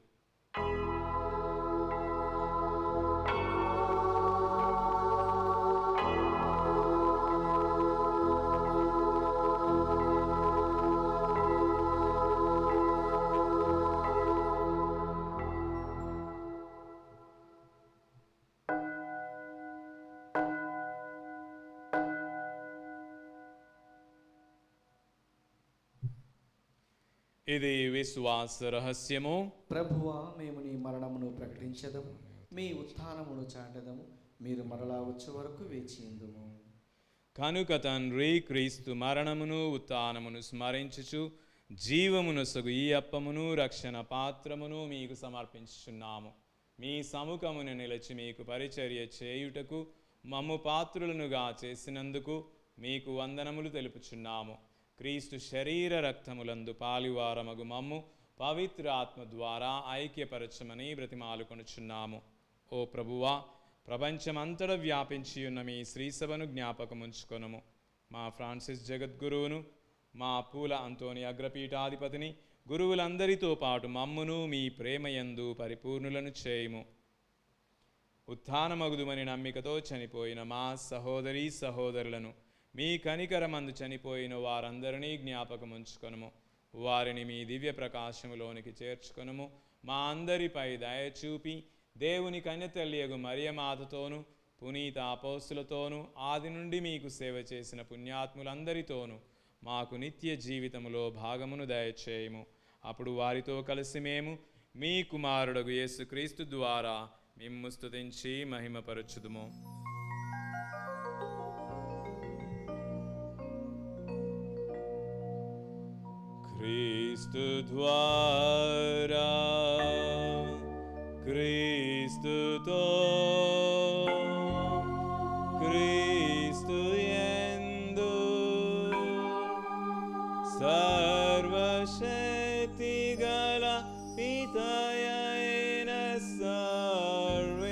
ఇది విశ్వాస రహస్యము. ప్రభువా, మేము నీ మరణమును ప్రకటించదము, మీ ఉత్థానమును చాటదము. మీరు మరలా వచ్చే వరకు వేచియుందుము. కనుక తండ్రి, క్రీస్తు మరణమును ఉత్థానమును స్మరించుచు జీవమునొసగు ఈ అప్పమును రక్షణ పాత్రమును మీకు సమర్పించుచున్నాము. మీ సముఖమును నిలిచి మీకు పరిచర్య చేయుటకు మమ్ము పాత్రులనుగా చేసినందుకు మీకు వందనములు తెలుపుచున్నాము. క్రీస్తు శరీర రక్తములందు పాలివారమగు మమ్ము పవిత్ర ఆత్మ ద్వారా ఐక్యపరచమని బ్రతిమాలుకొనుచున్నాము. ఓ ప్రభువా, ప్రపంచమంతటా వ్యాపించి ఉన్న మీ శ్రీసభను జ్ఞాపకముంచుకొనుము. మా ఫ్రాన్సిస్ జగద్గురువును, మా పూల అంతోని అగ్రపీఠాధిపతిని, గురువులందరితో పాటు మమ్మును మీ ప్రేమయందు పరిపూర్ణులను చేయుము. ఉత్థానమగుదుమని నమ్మికతో చనిపోయిన మా సహోదరీ సహోదరులను, మీ కనికరమందు చనిపోయిన వారందరినీ జ్ఞాపకముంచుకొనుము. వారిని మీ దివ్య ప్రకాశములోనికి చేర్చుకొనుము. మా అందరిపై దయచూపి దేవుని కన్యతల్లియగు మరియమాతతోను పునీత అపోస్తులతోనూ ఆది నుండి మీకు సేవ చేసిన పుణ్యాత్ములందరితోనూ మాకు నిత్య జీవితములో భాగమును దయచేయము. అప్పుడు వారితో కలిసి మేము మీ కుమారుడగు యేసుక్రీస్తు ద్వారా మిమ్ము స్తుతించి మహిమపరచుదుము. క్రీస్తు ద్వారా క్రీస్తుతో క్రీస్తు యందు సర్వశక్తి గల పితయైన సర్వేశ్వరా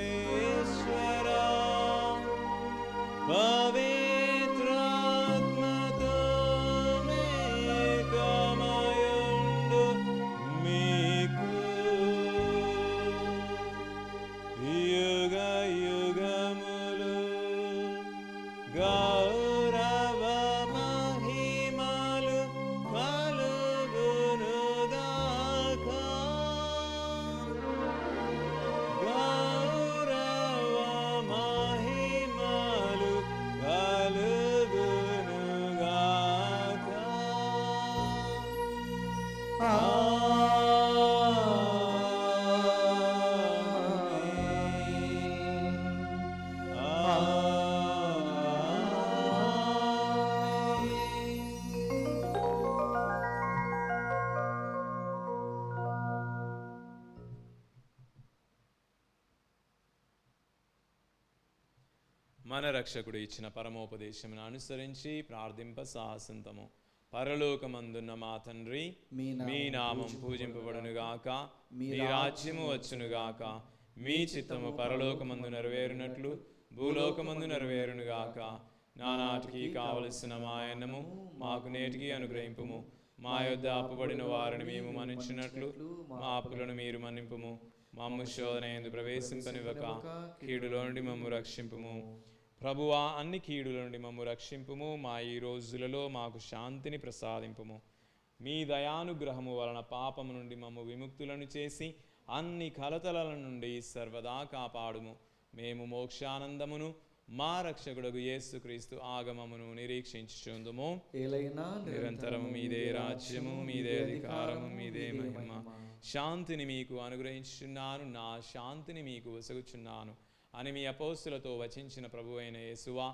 పవిత్రాత్మతో మేకమయుండు మీకు యుగ యుగములు గౌరవ మహిమలు కలుగునుగాక. గౌరవ మహిమలు కలుగునుగాక. మన రక్షకుడు ఇచ్చిన పరమోపదేశమును అనుసరించి ప్రార్థింప సాహసింతము. పరలోకమందున్న మా తండ్రి, మీ నామం పూజింపబడునుగాక, మీ రాజ్యము వచ్చునుగాక, మీ చిత్తము పరలోకమందు నెరవేరునట్లు భూలోకమందు నెరవేరునుగాక. నానాటికి కావలసిన మా అన్నము మాకు నేటికి అనుగ్రహింపుము. మా యొద్ద అప్పుబడిన వారిని మేము మన్నించినట్లు మా అప్పులను మీరు మన్నింపుము. మమ్ము శోధన యందు ప్రవేశింపనివ్వక కీడులో నుండి మమ్ము రక్షింపుము. ప్రభువా, అన్ని కీడుల నుండి మమ్ము రక్షింపుము. మా ఈ రోజులలో మాకు శాంతిని ప్రసాదింపుము. మీ దయానుగ్రహము వలన పాపము నుండి మమ్ము విముక్తులను చేసి అన్ని కలతల నుండి సర్వదా కాపాడుము. మేము మోక్షానందమును మా రక్షకుడగు యేసుక్రీస్తు ఆగమమును నిరీక్షించుచుందుము. నిరంతరము మీదే రాజ్యము, మీదే అధికారము, మీదే మహిమ. శాంతిని మీకు అనుగ్రహించుచున్నాను, నా శాంతిని మీకు వసగుచున్నాను అని మీ అపోస్తులతో వచించిన ప్రభువైన యేసువా,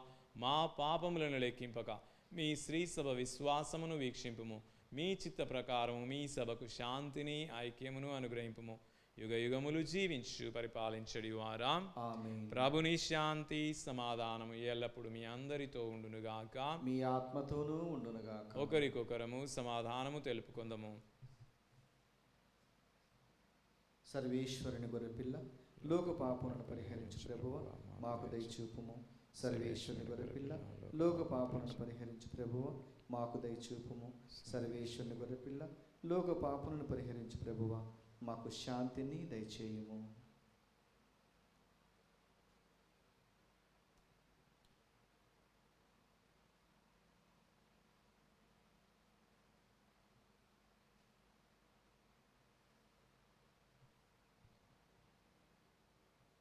మా పాపములను లెక్కింపక మీ శ్రీసభ విశ్వాసమును వీక్షింపుము. మీ చిత్త ప్రకారము మీ సభకు శాంతిని ఐక్యమును అనుగ్రహింపుము. యుగ యుగములు జీవించు పరిపాలించడి వారా. ప్రభుని శాంతి సమాధానము ఎల్లప్పుడు మీ అందరితో ఉండునుగాక, మీ ఆత్మతోనూ ఉండునుగాక. ఒకరికొకరము సమాధానము తెలుపుకుందము. సర్వేశ్వరుని గొర్రెపిల్ల, లోక పాపములను పరిహరించు ప్రభువ మాకు దయచూపుము. సర్వేశ్వరుని గొర్రెపిల్ల, లోక పాపములను పరిహరించు ప్రభువ మాకు దయచూపుము. సర్వేశ్వరుని గొర్రెపిల్ల, లోక పాపములను పరిహరించు ప్రభువ మాకు శాంతిని దయచేయుము.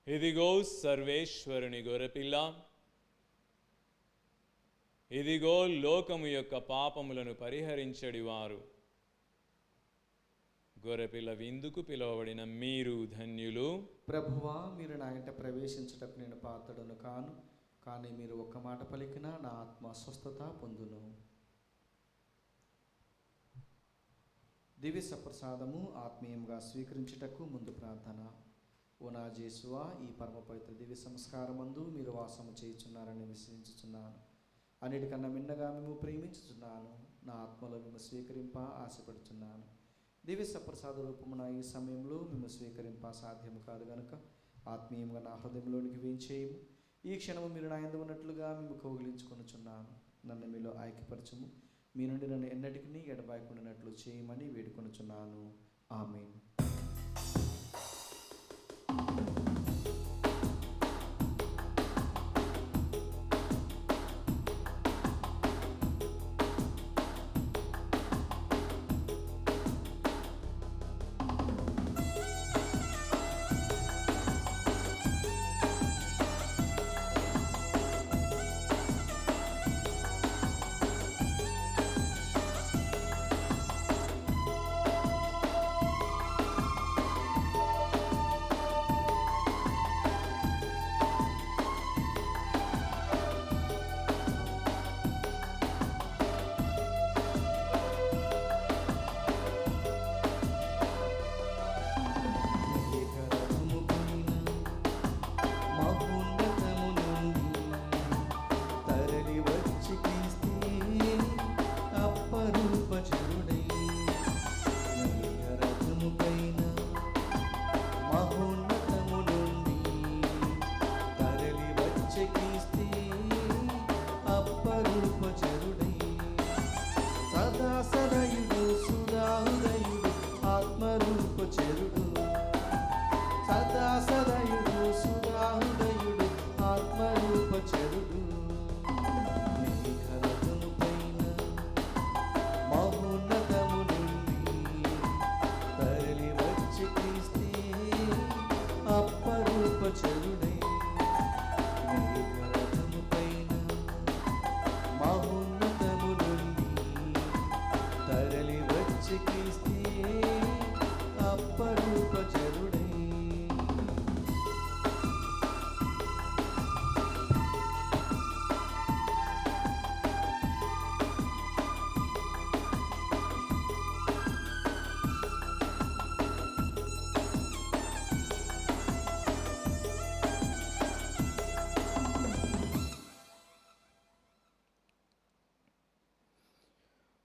ఇదిగో సర్వేశ్వరుని గొర్రెపిల్ల, ఇదిగో లోకము యొక్క పాపములను పరిహరించడివారు. గొర్రెపిల్ల విందుకు పిలువబడిన మీరు ధన్యులు. ప్రభువా, మీరు నా ఇంట ప్రవేశించుటకు నేను పాత్రుడను కాను, కానీ మీరు ఒక్క మాట పలికినా నా ఆత్మ స్వస్థత పొందును. దివ్య సప్రసాదము ఆత్మీయంగా స్వీకరించుటకు ముందు ప్రార్థన. ఓ నా జేసువా, ఈ పరమ పవిత్ర దివ్య సంస్కారమందు మీరు వాసము చేయుచున్నారని విశ్వసించుచున్నాను. అన్నిటికన్నా మిన్నగా మేము ప్రేమించుచున్నాను. నా ఆత్మలో మేము స్వీకరింప ఆశపడుచున్నాను. దివ్య సప్రసాద రూపమున ఈ సమయంలో మేము స్వీకరింప సాధ్యం కాదు గనుక ఆత్మీయంగా నా హృదయంలోనికి వేయించేయము. ఈ క్షణము మీరు నా యందు ఉన్నట్లుగా మేము కౌగిలించుకొనుచున్నాను. నన్ను మీలో ఐక్యపరచము. మీ నుండి నన్ను ఎన్నటికీ ఎడబాయకుండానట్లు చేయమని వేడుకొనుచున్నాను. ఆమేన్.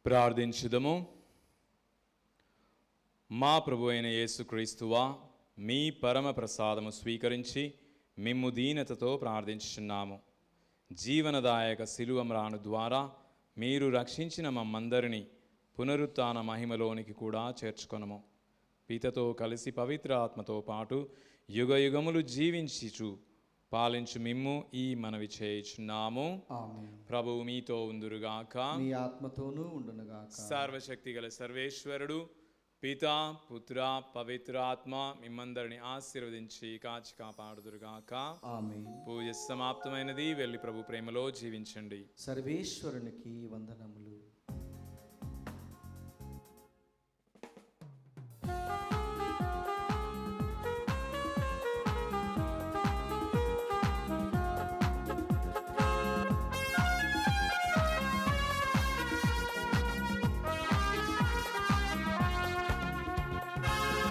ప్రార్థించుదము. మా ప్రభు అయిన యేసుక్రీస్తువా, మీ పరమ ప్రసాదము స్వీకరించి మిమ్ము దీనతతో ప్రార్థించుచున్నాము. జీవనదాయక శిలువ మ్రాను ద్వారా మీరు రక్షించిన మమ్మందరినీ పునరుత్థాన మహిమలోనికి కూడా చేర్చుకొనము. పితతో కలిసి పవిత్ర ఆత్మతో పాటు యుగయుగములు జీవించుచు పాలించు మిమ్ము ఈ మనవి చేయుచున్నాము. ఆమేన్. ప్రభువు మీతో ఉందురుగాక. మీ ఆత్మతోనూ ఉండునుగాక. సర్వశక్తి గల సర్వేశ్వరుడు పితా, పుత్ర, పవిత్రాత్మ మిమ్మందరిని ఆశీర్వదించి కాచి కాపాడుదురుగాక. ఆమేన్. పూజ సమాప్తమైనది. వెళ్ళి ప్రభు ప్రేమలో జీవించండి. సర్వేశ్వరునికి వందనములు.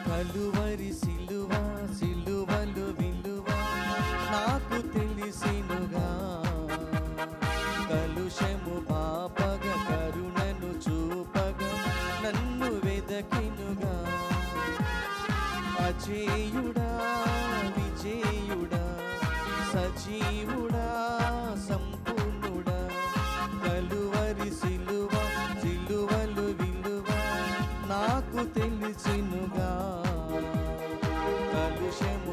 కలువరి సిలువ, సిలువలు విలువ నాకు తెలిసినుగా. కలుషము పాపగ కరుణను చూపగ నన్ను వెదకినుగా. అజేయుడా, విజేయుడా, సజీవుడా, సంపూర్ణుడా. కలువరి సిలువ, సిలువలు విలువ నాకు తెలిసినుగా. కలుషము